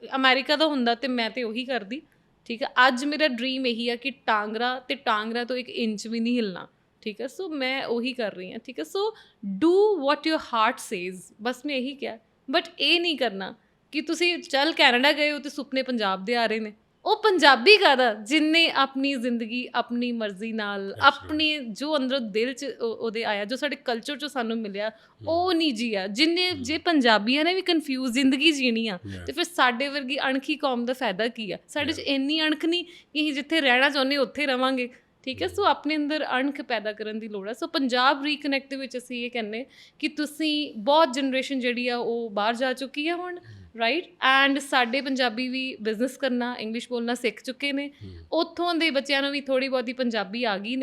ਅਮੈਰੀਕਾ ਦਾ ਹੁੰਦਾ ਤਾਂ ਮੈਂ ਤਾਂ ਉਹੀ ਕਰਦੀ, ਠੀਕ ਹੈ. ਅੱਜ ਮੇਰਾ ਡਰੀਮ ਇਹੀ ਆ ਕਿ ਟਾਂਗਰਾ ਤੋਂ 1 ਇੰਚ ਵੀ ਨਹੀਂ ਹਿੱਲਣਾ, ਠੀਕ ਹੈ. ਸੋ ਮੈਂ ਉਹੀ ਕਰ ਰਹੀ ਹਾਂ, ਠੀਕ ਹੈ. So do what your heart says, ਬਸ ਮੈਂ ਇਹੀ ਕਿਹਾ. ਬਟ ਇਹ ਨਹੀਂ ਕਰਨਾ ਕਿ ਤੁਸੀਂ ਚੱਲ ਕੈਨੇਡਾ ਗਏ ਹੋ ਅਤੇ ਸੁਪਨੇ ਪੰਜਾਬ ਦੇ ਆ ਰਹੇ ਨੇ, ਉਹ ਪੰਜਾਬੀ ਕਾਹਦਾ ਜਿੰਨੇ ਆਪਣੀ ਜ਼ਿੰਦਗੀ ਆਪਣੀ ਮਰਜ਼ੀ ਨਾਲ ਆਪਣੀ ਜੋ ਅੰਦਰੋਂ ਦਿਲ 'ਚ ਉਹਦੇ ਆਇਆ, ਜੋ ਸਾਡੇ ਕਲਚਰ 'ਚੋਂ ਸਾਨੂੰ ਮਿਲਿਆ, ਉਹ ਨਹੀਂ ਜੀਆ। ਜਿੰਨੇ ਜੇ ਪੰਜਾਬੀਆਂ ਨੇ ਵੀ ਕਨਫਿਊਜ਼ ਜ਼ਿੰਦਗੀ ਜੀਣੀ ਆ ਤੇ ਫਿਰ ਸਾਡੇ ਵਰਗੀ ਅਣਖੀ ਕੌਮ ਦਾ ਫਾਇਦਾ ਕੀ ਆ? ਸਾਡੇ 'ਚ ਇੰਨੀ ਅਣਖ ਨਹੀਂ ਕਿ ਅਸੀਂ ਜਿੱਥੇ ਰਹਿਣਾ ਚਾਹੁੰਦੇ ਉੱਥੇ ਰਵਾਂਗੇ, ਠੀਕ ਹੈ। ਸੋ ਆਪਣੇ ਅੰਦਰ ਅਣਖ ਪੈਦਾ ਕਰਨ ਦੀ ਲੋੜ ਹੈ। ਸੋ ਪੰਜਾਬ ਰੀਕਨੈਕਟ ਦੇ ਵਿੱਚ ਅਸੀਂ ਇਹ ਕਹਿੰਦੇ ਕਿ ਤੁਸੀਂ ਬਹੁਤ ਜਨਰੇਸ਼ਨ ਜਿਹੜੀ ਆ ਉਹ ਬਾਹਰ ਜਾ ਚੁੱਕੀ ਆ ਹੁਣ, ਰਾਈਟ, ਐਂਡ ਸਾਡੇ ਪੰਜਾਬੀ ਵੀ ਬਿਜ਼ਨਸ ਕਰਨਾ, ਇੰਗਲਿਸ਼ ਬੋਲਣਾ ਸਿੱਖ ਚੁੱਕੇ ਨੇ। ਉੱਥੋਂ ਦੇ ਬੱਚਿਆਂ ਨੂੰ ਵੀ ਥੋੜ੍ਹੀ ਬਹੁਤੀ ਪੰਜਾਬੀ ਆ ਗਈ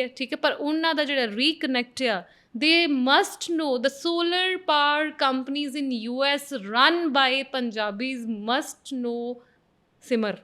ਹੈ, ਠੀਕ ਹੈ। ਪਰ ਉਹਨਾਂ ਦਾ ਜਿਹੜਾ ਰੀਕਨੈਕਟ ਆ, they must know the solar power companies in US run by Punjabis must know ਸਿਮਰ।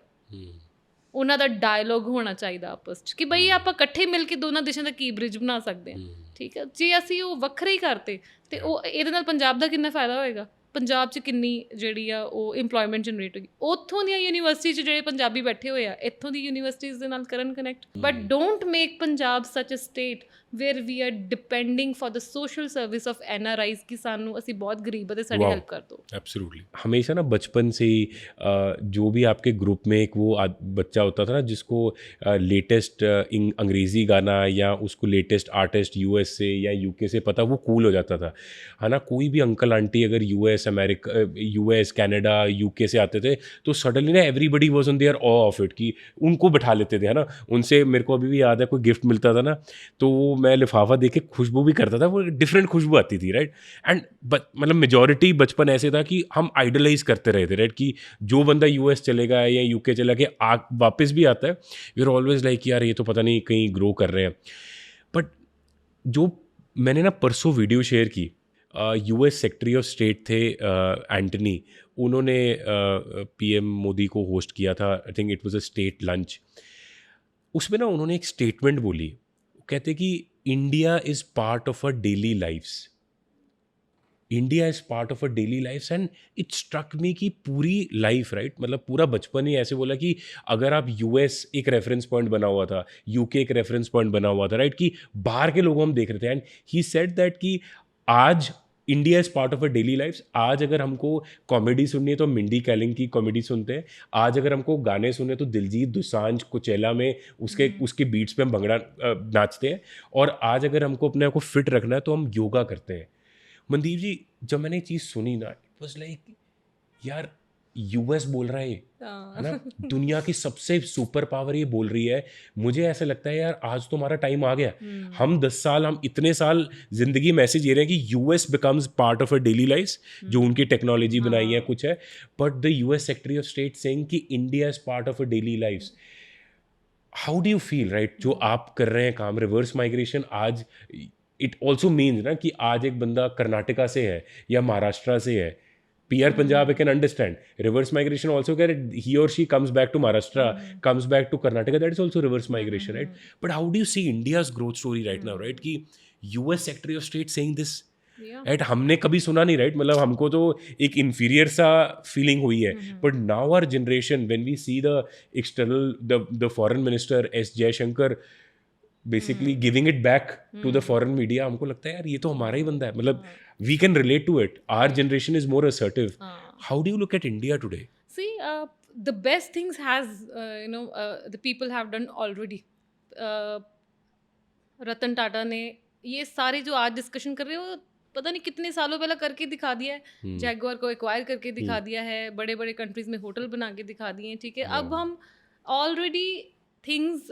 ਉਹਨਾਂ ਦਾ ਡਾਇਲੋਗ ਹੋਣਾ ਚਾਹੀਦਾ ਆਪਸ 'ਚ ਕਿ ਬਈ ਆਪਾਂ ਇਕੱਠੇ ਮਿਲ ਕੇ ਦੋਨਾਂ ਦੇਸ਼ਾਂ ਦਾ ਕੀ ਬ੍ਰਿਜ ਬਣਾ ਸਕਦੇ ਹਾਂ, ਠੀਕ ਹੈ। ਜੇ ਅਸੀਂ ਉਹ ਵੱਖਰੇ ਹੀ ਕਰਤੇ ਤੇ ਉਹ ਇਹਦੇ ਨਾਲ ਪੰਜਾਬ ਦਾ ਕਿੰਨਾ ਫਾਇਦਾ ਹੋਏਗਾ? ਪੰਜਾਬ 'ਚ ਕਿੰਨੀ ਜਿਹੜੀ ਆ ਉਹ ਇੰਪਲੋਇਮੈਂਟ ਜਨਰੇਟ ਹੋਗੀ। ਉੱਥੋਂ ਦੀਆਂ ਯੂਨੀਵਰਸਿਟੀ 'ਚ ਜਿਹੜੇ ਪੰਜਾਬੀ ਬੈਠੇ ਹੋਏ ਆ, ਇੱਥੋਂ ਦੀ ਯੂਨੀਵਰਸਿਟੀਜ਼ ਦੇ ਨਾਲ ਕਰਨ connect. But don't make Punjab such a state where we are depending for the social service of NRIs कि सानू ਅਸੀਂ बहुत गरीब है साड़ी हेल्प कर दो। एब्सोल्युटली। हमेशा ना बचपन से ही जो भी आपके ग्रुप में एक वो बच्चा होता था ना जिसको लेटेस्ट अंग्रेज़ी गाना या उसको लेटेस्ट आर्टिस्ट US से या UK से पता, वो कूल हो जाता था, है ना। कोई भी अंकल आंटी अगर US कनाडा UK से आते थे तो सडनली ना everybody was on there awe of it कि उनको बैठा लेते थे, है ना। उनसे मेरे को अभी भी याद है कोई गिफ्ट मिलता था ना तो मैं लिफाफा देख के खुशबू भी करता था, वो डिफरेंट खुशबू आती थी, राइट। एंड मतलब मेजॉरिटी बचपन ऐसे था कि हम आइडलाइज करते रहे थे, राइट, कि जो बंदा US चलेगा या UK चला के वापस भी आता है, वी आर ऑलवेज लाइक यार ये तो पता नहीं कहीं ग्रो कर रहे हैं। बट जो मैंने ना परसों वीडियो शेयर की, US सेक्रेटरी ऑफ स्टेट थे एंटनी, उन्होंने PM मोदी को होस्ट किया था, I think it was a state lunch. उसमें ना उन्होंने एक स्टेटमेंट बोली, कहते कि India is part of a daily lifes, India is part of a daily lifes. And it struck me कि पूरी लाइफ, राइट, मतलब पूरा बचपन ही ऐसे बोला कि अगर आप US एक रेफरेंस पॉइंट बना हुआ था, UK एक रेफरेंस पॉइंट बना हुआ था, राइट, कि बाहर के लोगों हम देख रहे थे। एंड ही सेड दैट कि आज India is part of a daily lifes. आज अगर हमको कॉमेडी सुननी है तो मिंडी कैलिंग की कॉमेडी सुनते हैं, आज अगर हमको गाने सुनने तो दिलजीत दोसांझ कोचेला में उसके बीट्स पे हम भंगड़ा नाचते हैं, और आज अगर हमको अपने आप को फिट रखना है तो हम योगा करते हैं। मनदीप जी, जब मैंने ये चीज़ सुनी ना, इट वाज लाइक यार US बोल रहा है, है ना, दुनिया की सबसे सुपर पावर ये बोल रही है। मुझे ऐसा लगता है यार आज तो हमारा टाइम आ गया। हम 10 साल, हम इतने साल जिंदगी मैसेज ये रहे हैं कि US becomes part of a daily life, जो उनकी टेक्नोलॉजी बनाई है कुछ है, but the US secretary of state saying कि India is part of a daily life. How do you feel, right, जो आप कर रहे हैं काम, रिवर्स माइग्रेशन, आज इट ऑल्सो मीन्स ना कि आज एक बंदा कर्नाटका से है या महाराष्ट्र से है, PR Punjab I can understand. Reverse migration also, he or she comes back to Maharashtra, comes back to Karnataka, that is also reverse migration, right? But how do you see India's growth story right now, right? कि US Secretary of State saying this, right? हमने कभी सुना नहीं, right? मतलब हमको तो एक inferior सा feeling हुई है. But now our generation, when we see the external, the foreign minister S. Jaishankar basically giving it back to the foreign media, हमको लगता है यार ये तो हमारा ही बंदा है, मतलब we can relate to it. Our generation is more assertive. How do you look at India today? See, the best things has the people have done already. Ratan Tata ने ये सारे जो आज डिस्कशन कर रहे हो, पता नहीं कितने सालों पहले करके दिखा दिया है। जैगुआर को एक्वायर करके दिखा दिया है, बड़े बड़े कंट्रीज में होटल बना के दिखा दिए हैं, ठीक है। अब हम already things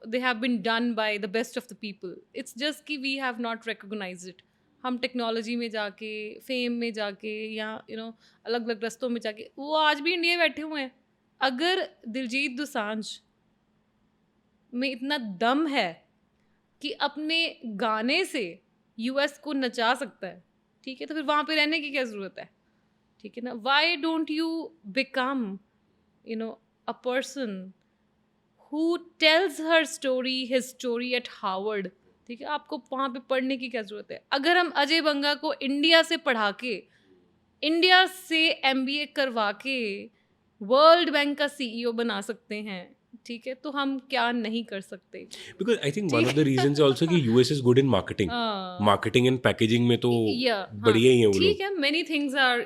they have been done by the best of the people. It's just कि we have not recognized it. हम टेक्नोलॉजी में जाके, फेम में जाके, या अलग अलग रस्तों में जाके, वो आज भी इंडिया बैठे हुए हैं। अगर दिलजीत दोसांझ में इतना दम है कि अपने गाने से US को नचा सकता है, ठीक है, तो फिर वहाँ पे रहने की क्या ज़रूरत है, ठीक है ना। Why don't you become a person who tells her story, his story at Harvard, ठीक है। आपको वहाँ पे पढ़ने की क्या ज़रूरत है? अगर हम अजय बंगा को इंडिया से पढ़ा के, इंडिया से MBA करवा के वर्ल्ड बैंक का CEO बना सकते हैं, ठीक है, तो हम क्या नहीं कर सकते? Because I think one of the reasons also कि US is good in marketing, marketing and packaging में तो बढ़िया ही है वो लोग, ठीक है। Many things are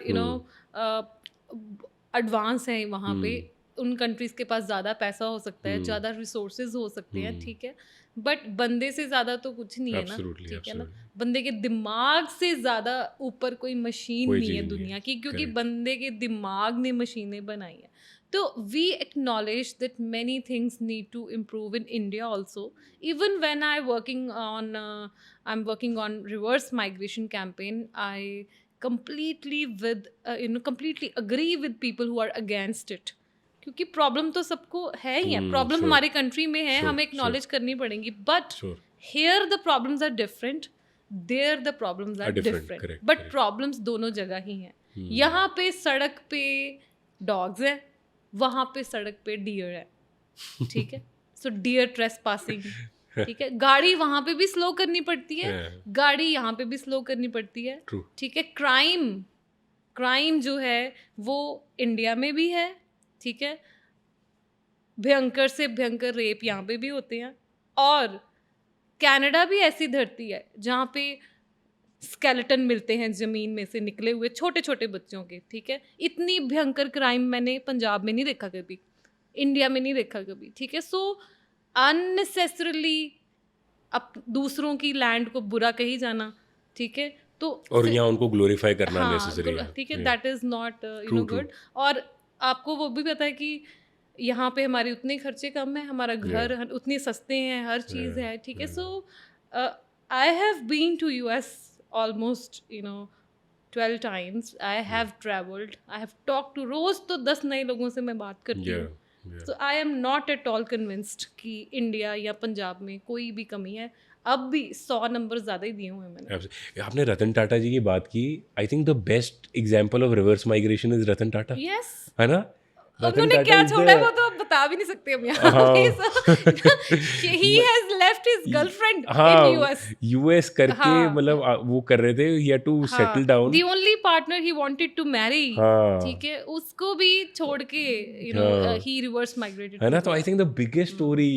advance हैं वहाँ पे, उन कंट्रीज़ के पास ज़्यादा पैसा हो सकता है, ज़्यादा रिसोर्सेज हो सकते हैं, ठीक है, बट बंदे से ज़्यादा तो कुछ नहीं है ना, एब्सोल्युटली, ठीक है ना, एब्सोल्युटली, बंदे के दिमाग से ज़्यादा ऊपर कोई मशीन कोई नहीं चीज़ है नहीं है, दुनिया की, क्योंकि करेक्ट, बंदे के दिमाग ने मशीनें बनाई हैं. तो we acknowledge that many things need to improve in India also. Even when I'm working on reverse migration campaign, I completely agree with people who are against it. क्योंकि प्रॉब्लम तो सबको है ही है, प्रॉब्लम श्योर, हमारे country में है, sure, हमें sure, acknowledge करनी पड़ेंगी, but sure, here the problems are different, there the problems are different, different, correct, but correct, problems दोनों जगह ही हैं. यहाँ पे सड़क पे डॉग्स है, वहाँ पे सड़क पे डियर है, ठीक है, सो डियर ट्रेस पासिंग, ठीक है, गाड़ी वहाँ पे भी स्लो करनी पड़ती है, गाड़ी यहाँ पे भी स्लो करनी पड़ती है, ट्रू, ठीक है. क्राइम जो है वो इंडिया में भी है, ठीक है, भयंकर से भयंकर रेप यहाँ पे भी होते हैं, और कनाडा भी ऐसी धरती है जहाँ पे स्केलेटन मिलते हैं ज़मीन में से निकले हुए छोटे छोटे बच्चों के, ठीक है. इतनी भयंकर क्राइम मैंने पंजाब में नहीं देखा कभी, इंडिया में नहीं देखा कभी, ठीक है. सो अननेसेसरली अब दूसरों की लैंड को बुरा कही जाना, ठीक है, तो और यहाँ उनको ग्लोरीफाई करना हाँ नेसेसरी है, ठीक है, that is not True, true. Good. और आपको वो भी पता है कि यहाँ पे हमारे उतने खर्चे कम है, हमारा घर उतने सस्ते हैं, हर चीज़ है, ठीक है. So I have been to US almost 12 times. I have traveled, I have talked to, रोज तो 10 नए लोगों से मैं बात करती हूँ. So I am not at all convinced कि इंडिया या पंजाब में कोई भी कमी है. अब भी 100 नंबर ज़्यादा ही दिए हुए हैं मैंने. आपने रतन टाटा जी की बात की. I think the best example of reverse migration is Ratan Tata, Yes. है ना? उन्होंने क्या छोड़ा है वो तो अब बता भी नहीं सकते हम यहाँ पे. He has left his girlfriend in US. US करके मतलब वो कर रहे थे, he had to settle down. The only partner he wanted to marry, ठीक है, उसको भी छोड़ के he reverse migrated. है ना? तो I think the biggest story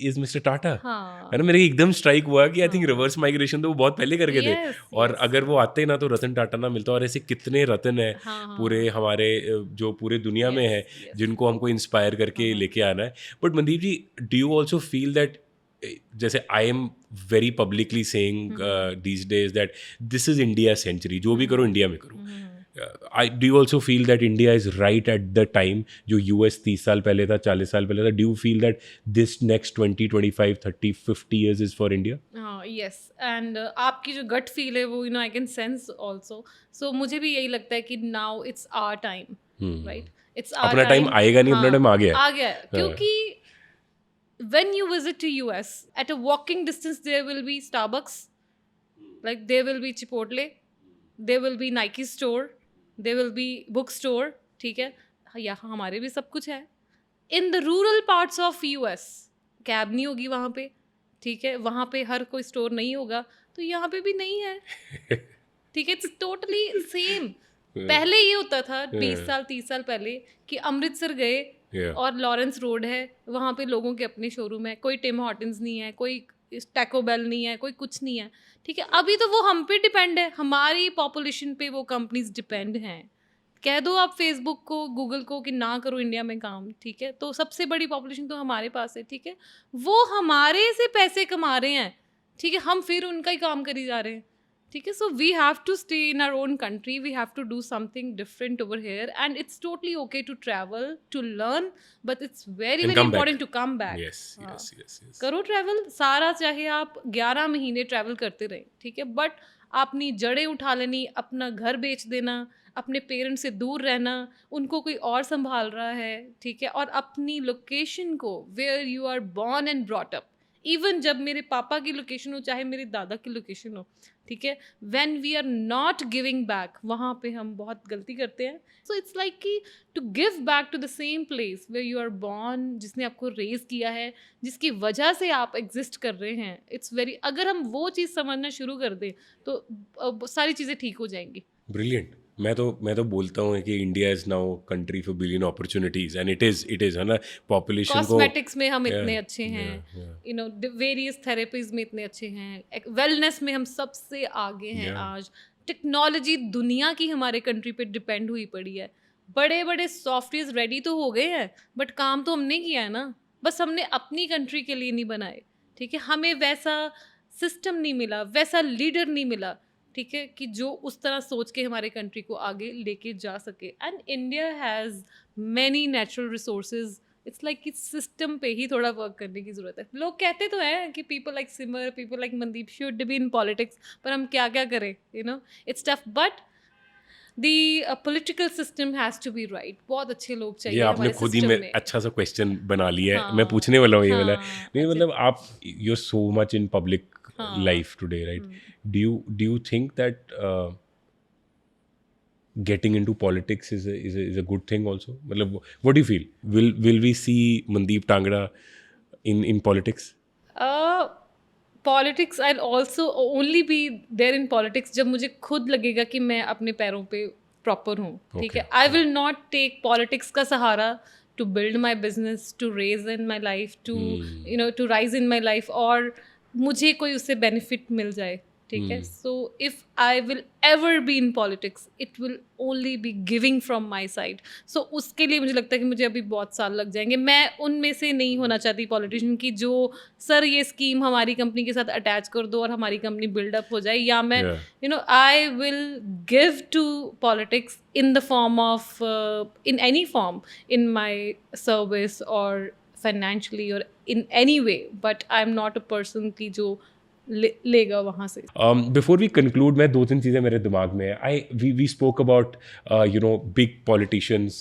is mister Tata, हाँ, है ना? मेरे एकदम स्ट्राइक हुआ कि आई थिंक रिवर्स माइग्रेशन तो वो बहुत पहले करके थे, और अगर वो आते ना तो रतन टाटा ना मिलता. और ऐसे कितने रतन है पूरे हमारे जो पूरे दुनिया में है जिनको हमको इंस्पायर करके लेके आना है. But Mandeep ji, do you also feel that, जैसे I am very publicly saying these days that this is India century, जो भी करो इंडिया में करो. Do you also feel that India is right at the time? जो यूएस 30 साल पहले था, 40 साल पहले था, do you feel that this next 20, 25, 30, 50 years is for India? Yes. And आपकी जो गट फील है वो I can sense also. So मुझे भी यही लगता है कि now it's our time, right? It's अपना टाइम आएगा नहीं, अपना टाइम आ गया है. क्योंकि when you visit to US, at a walking distance there will be Starbucks, like there will be Chipotle, there will be Nike store, there will be bookstore, ठीक है, यहाँ हमारे भी सब कुछ है. in the rural parts of US cab नहीं होगी वहाँ पे, ठीक है, वहाँ पे हर कोई स्टोर नहीं होगा, तो यहाँ पे भी नहीं है, ठीक है. It's totally same. पहले ये होता था 20 साल 30 साल पहले कि अमृतसर गए और लॉरेंस रोड है, वहाँ पे लोगों के अपने शोरूम है, कोई टिम हॉर्टन्स नहीं है, कोई टैको बेल नहीं है, कोई कुछ नहीं है, ठीक है. अभी तो वो हम पे डिपेंड है, हमारी पॉपुलेशन पे वो कंपनीज डिपेंड हैं. कह दो आप फेसबुक को, गूगल को कि ना करो इंडिया में काम, ठीक है, तो सबसे बड़ी पॉपुलेशन तो हमारे पास है, ठीक है, वो हमारे से पैसे कमा रहे हैं, ठीक है, हम फिर उनका ही काम करी जा रहे हैं, ठीक है. So we have to stay in our own country, we have to do something different over here, and it's totally okay to travel, to learn, but it's very very important to come back. करो travel सारा, चाहे आप 11 महीने travel करते रहें, ठीक है, but अपनी जड़ें उठा लेनी, अपना घर बेच देना, अपने पेरेंट्स से दूर रहना, उनको कोई और संभाल रहा है, ठीक है, और अपनी लोकेशन को where you are born and brought up, even जब मेरे पापा की लोकेशन हो चाहे मेरे दादा की लोकेशन हो, ठीक है, when we are not giving back, वहाँ पे हम बहुत गलती करते हैं. सो इट्स लाइक कि to give back to the same place where you are born, जिसने आपको रेज किया है, जिसकी वजह से आप एग्जिस्ट कर रहे हैं. इट्स वेरी, अगर हम वो चीज़ समझना शुरू कर दें तो सारी चीज़ें ठीक हो जाएंगी. ब्रिलियंट. मैं तो बोलता हूँ कि India is now country for billion opportunities, and it is है ना. पॉपुलेशन को, कॉस्मेटिक्स में हम इतने अच्छे हैं, वेरियस थेरेपीज में इतने अच्छे हैं, वेलनेस में हम सबसे आगे हैं. आज टेक्नोलॉजी दुनिया की हमारे कंट्री पे डिपेंड हुई पड़ी है, बड़े बड़े सॉफ्टवेयर रेडी तो हो गए हैं, बट काम तो हमने किया है ना, बस हमने अपनी कंट्री के लिए नहीं बनाए, ठीक है। हमें वैसा सिस्टम नहीं मिला, वैसा लीडर नहीं मिला, ठीक है, कि जो उस तरह सोच के हमारे कंट्री को आगे लेके जा सके। And India has many natural resources, it's like कि सिस्टम पे ही थोड़ा वर्क करने की ज़रूरत है। लोग कहते तो हैं कि people like Simar, people like Mandeep should be in politics, पर हम क्या क्या करें, you know, it's tough. But the political system has to be right. बहुत अच्छे लोग ये चाहिए आपने हमारे खुद ही सिस्टम में में। अच्छा सा क्वेश्चन बना लिया है, मैं हाँ पूछने वाला हूँ ये वाला। हाँ नहीं अच्छा। मतलब आप you are so much in public हाँ life today, right? Do you think that getting into politics is a good thing also? मतलब what do you feel? Will we see Mandeep Tangra in politics? Politics I also only be there in politics जब मुझे खुद लगेगा कि मैं अपने पैरों पे प्रॉपर हूँ, ठीक है। Okay. I will not take politics का सहारा to build my business, to raise in my life, to you know to rise in my life, और मुझे कोई उससे बेनिफिट मिल जाए, ठीक है। So if I will ever be in politics, it will only be giving from my side. So उसके लिए मुझे लगता है कि मुझे अभी बहुत साल लग जाएंगे। मैं उनमें से नहीं होना चाहती पॉलिटिशियन की जो सर ये स्कीम हमारी कंपनी के साथ अटैच कर दो और हमारी कंपनी बिल्डअप हो जाए, या मैं Yeah. You know I will give to politics in the form of in any form, in my service और फाइनेंशियली और in any way, but I am not a person की जो लेगा वहाँ से। Before we conclude, मैं दो तीन चीज़ें मेरे दिमाग में है। We spoke about big politicians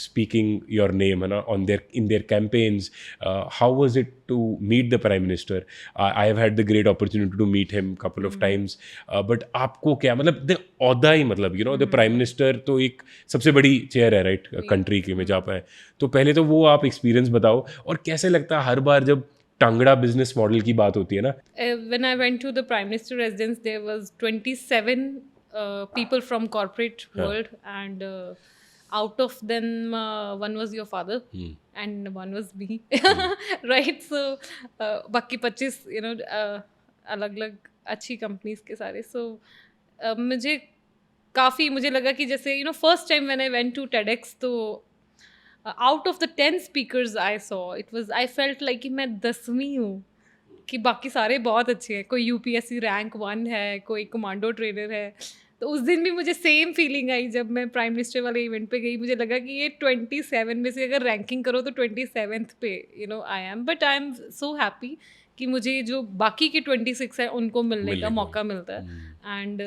speaking your name है ना in their campaigns. How was it to meet the Prime Minister? I have had the great opportunity to meet him couple of times. But आपको क्या मतलब the औहदा ही मतलब the Prime Minister तो एक सबसे बड़ी चेयर है राइट कंट्री की में जा पाए। तो पहले तो वो आप एक्सपीरियंस बताओ, और कैसे लगता है हर बार जब टांगड़ा बिजनेस मॉडल की बात होती है ना? When I went to the Prime Minister residence, there was 27 people from corporate world, and out of them one was your father and one was me, right? So बाकी 25 अलग अलग अच्छी कंपनीज के सारे। सो मुझे काफ़ी मुझे लगा कि जैसे first time when I went to TEDx, तो out of the 10 speakers I saw, it was I felt like कि मैं 10वीं हूँ, कि बाकी सारे बहुत अच्छे हैं। कोई UPSC रैंक 1 है, कोई कमांडो ट्रेनर है। तो उस दिन भी मुझे सेम फीलिंग आई जब मैं प्राइम मिनिस्टर वाले इवेंट पे गई। मुझे लगा कि ये 27 में से अगर रैंकिंग करो तो 27th पे I am, but I am so happy कि मुझे जो बाकी के 26 है उनको मिलने का मौका मिलता है। And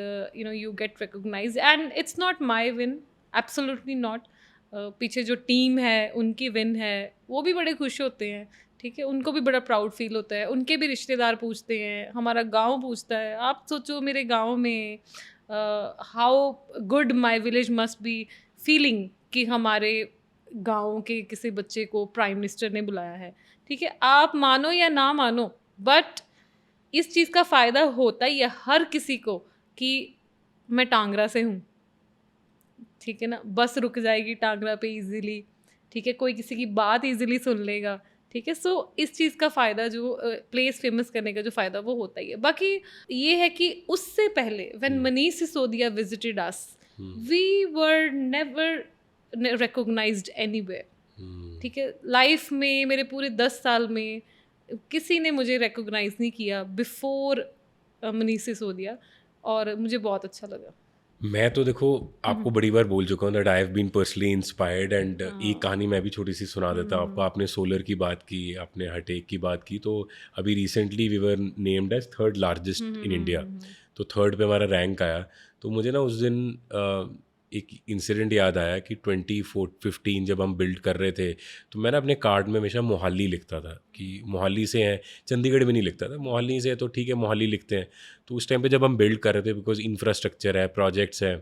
you get recognised, and it's not my win, absolutely not. पीछे जो टीम है उनकी विन है, वो भी बड़े खुश होते हैं, ठीक है। उनको भी बड़ा प्राउड फील होता है, उनके भी रिश्तेदार पूछते हैं, हमारा गांव पूछता है। आप सोचो मेरे गांव में how good my village must be feeling कि हमारे गांव के किसी बच्चे को प्राइम मिनिस्टर ने बुलाया है, ठीक है। आप मानो या ना मानो, बट इस चीज़ का फ़ायदा होता ही है हर किसी को कि मैं टांगरा से हूँ, ठीक है ना। बस रुक जाएगी टांगरा पे इजीली, ठीक है। कोई किसी की बात इजीली सुन लेगा, ठीक है। सो इस चीज़ का फ़ायदा जो प्लेस फेमस करने का जो फ़ायदा वो होता ही है। बाकी ये है कि उससे पहले when Manish Sisodia visited us, we were never recognised anywhere, ठीक है। लाइफ में मेरे पूरे 10 साल में किसी ने मुझे रिकॉग्नाइज नहीं किया बिफोर मनीष सिसोदिया, और मुझे बहुत अच्छा लगा। मैं तो देखो आपको बड़ी बार बोल चुका हूँ that I have been personally inspired, and एक कहानी मैं भी छोटी सी सुना देता हूँ आपको। आपने सोलर की बात की, आपने हटेक की बात की, तो अभी recently we were named as 3rd largest in India. तो 3rd पे हमारा रैंक आया। तो मुझे ना उस दिन एक इंसिडेंट याद आया कि 2015 जब हम बिल्ड कर रहे थे, तो मैं ना अपने कार्ड में हमेशा मोहाली लिखता था कि मोहाली से हैं, चंडीगढ़ में नहीं लिखता था। मोहाली से है तो ठीक है, मोहाली लिखते हैं। तो उस टाइम पे जब हम बिल्ड कर रहे थे, बिकॉज इंफ्रास्ट्रक्चर है, प्रोजेक्ट्स हैं,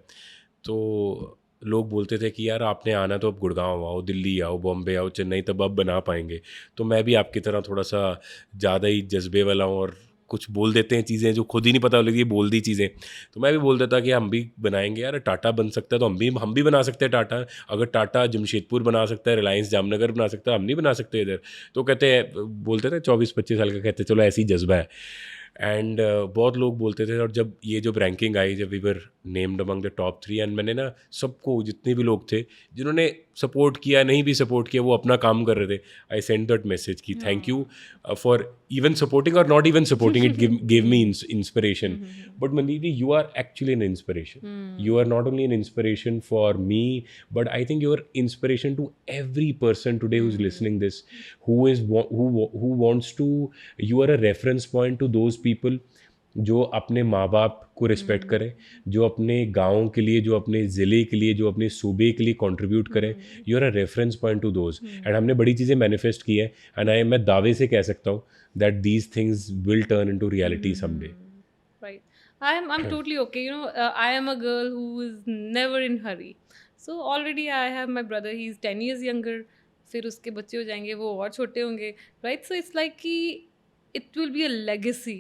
तो लोग बोलते थे कि यार आपने आना तो अब गुड़गांव आओ, दिल्ली आओ, बॉम्बे आओ, चेन्नई, तब आप बना पाएंगे। तो मैं भी आपकी तरह थोड़ा सा ज़्यादा ही जज्बे वाला हूँ, और कुछ बोल देते हैं चीज़ें जो खुद ही नहीं पता लगी, बोल दी चीज़ें। तो मैं भी बोल देता कि हम भी बनाएंगे यार, टाटा बन सकता है तो हम भी बना सकते हैं टाटा। अगर टाटा जमशेदपुर बना सकता है, रिलायंस जामनगर बना सकता है, हम नहीं बना सकते इधर? तो कहते हैं, बोलते थे 24-25 साल का, कहते चलो ऐसी जज्बा है। एंड बहुत लोग बोलते थे, और जब ये जब रैंकिंग आई, जब we were named among the top 3, and मैंने ना सबको, जितने भी लोग थे जिन्होंने सपोर्ट किया, नहीं भी सपोर्ट किया, वो अपना काम कर रहे थे, आई सेंड दैट मैसेज कि thank you for even supporting or not even supporting it, gave me inspiration. But Mandeep, you are actually an inspiration. You are not only an inspiration for me, but I think you are inspiration to every person today who's listening this, who wants to. You are a reference point to those people जो अपने माँ बाप को respect करें, जो अपने गाँव के लिए, जो अपने ज़िले के लिए, जो अपने सूबे के लिए कंट्रीब्यूट करें. You are a reference point to those. And हमने बड़ी चीज़ें मैनिफेस्ट की है, एंड मैं दावे से कह सकता हूँ that these things will turn into reality someday. Right. I'm totally okay. You know, I am a girl who is never in hurry. So already I have my brother. He's 10 years younger. फिर उसके बच्चे हो जाएंगे, वो और छोटे होंगे, right? So it's like कि it will be a legacy,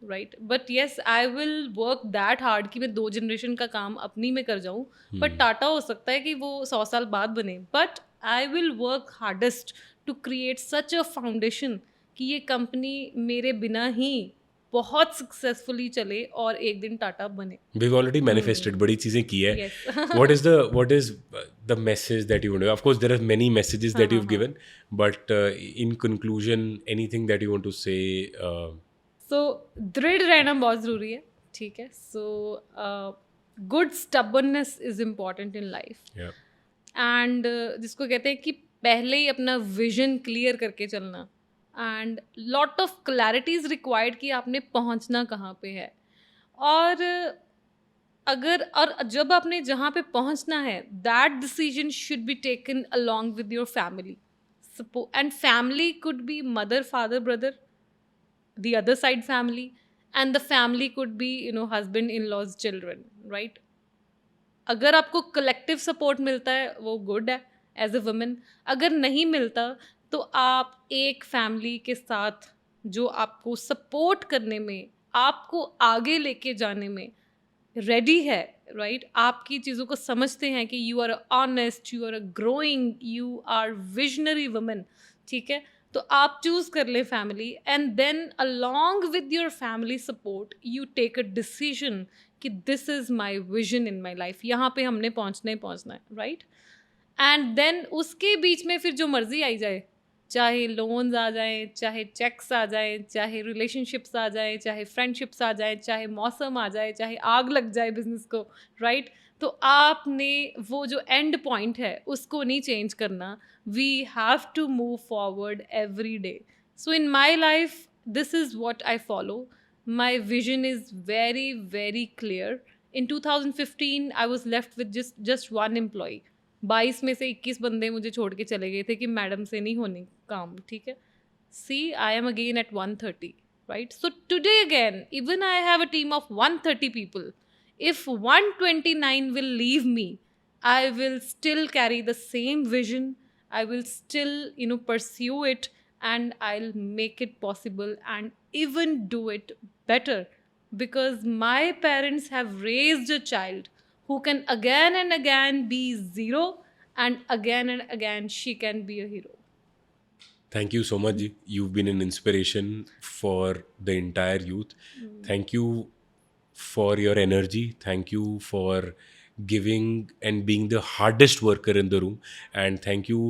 right? But yes, I will work that hard कि मैं 2 generation का काम अपनी में कर जाऊँ. But टाटा हो सकता है कि वो 100 साल बाद बने. But I will work hardest to create such a foundation कि ये कंपनी मेरे बिना ही बहुत सक्सेसफुली चले और एक दिन टाटा बने. We've already manifested, बड़ी चीज़ें की है. Yes. What is the message that you want to? Of course, there are many messages that you've given, but in conclusion, anything that you want to say? So दृढ़ रहना बहुत ज़रूरी है, ठीक है. So good stubbornness is important in life. Yeah. And जिसको कहते हैं कि पहले ही अपना विजन क्लियर करके चलना. And lot of clarity is required कि आपने पहुंचना कहाँ पे है, और जब आपने जहाँ पे पहुंचना है, that decision should be taken along with your family. And family could be mother, father, brother, the other side family, and the family could be husband, in laws, children, right. अगर आपको कलेक्टिव सपोर्ट मिलता है वो good है as a women. अगर नहीं मिलता तो आप एक फैमिली के साथ जो आपको सपोर्ट करने में, आपको आगे लेके जाने में रेडी है, राइट, आपकी चीज़ों को समझते हैं कि you are honest, you are growing, you are visionary women, ठीक है, तो आप चूज़ कर लें family. And then along with your family support you take a decision कि this is my vision in my life, यहाँ पे हमने पहुँचना ही पहुँचना है, राइट. एंड देन उसके बीच में फिर जो मर्जी आई जाए, चाहे लोन्स आ जाएं, चाहे चेक्स आ जाएं, चाहे रिलेशनशिप्स आ जाएं, चाहे फ्रेंडशिप्स आ जाएं, चाहे मौसम आ जाए, चाहे आग लग जाए बिजनेस को, राइट, तो आपने वो जो एंड पॉइंट है उसको नहीं चेंज करना. We have to move forward every day. So in my life this is what I follow. My vision is very very clear. In 2015 I was left with just one employee. 22 में से 21 बंदे मुझे छोड़ के चले गए थे कि मैडम से नहीं होने काम, ठीक है. See, I am again at 130, right. So today again even I have a team of 130 people. If 129 will leave me, I will still carry the same vision. I will still pursue it, and I'll make it possible and even do it better, because my parents have raised a child who can again and again be zero, and again she can be a hero. Thank you so much, Ji. You've been an inspiration for the entire youth. Thank you for your energy. Thank you for giving and being the hardest worker in the room, and thank you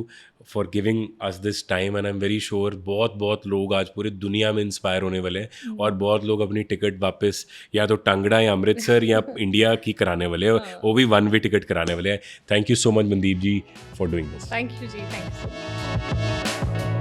for giving us this time. And I'm very sure बहुत लोग आज पूरी दुनिया में inspire होने वाले हैं, और बहुत लोग अपनी टिकट वापस या तो टांगड़ा या अमृतसर या इंडिया की कराने वाले हैं, वो भी 1 वे टिकट कराने वाले हैं. Thank you so much Mandeep ji for doing this. Thank you, Ji. Thank you so much.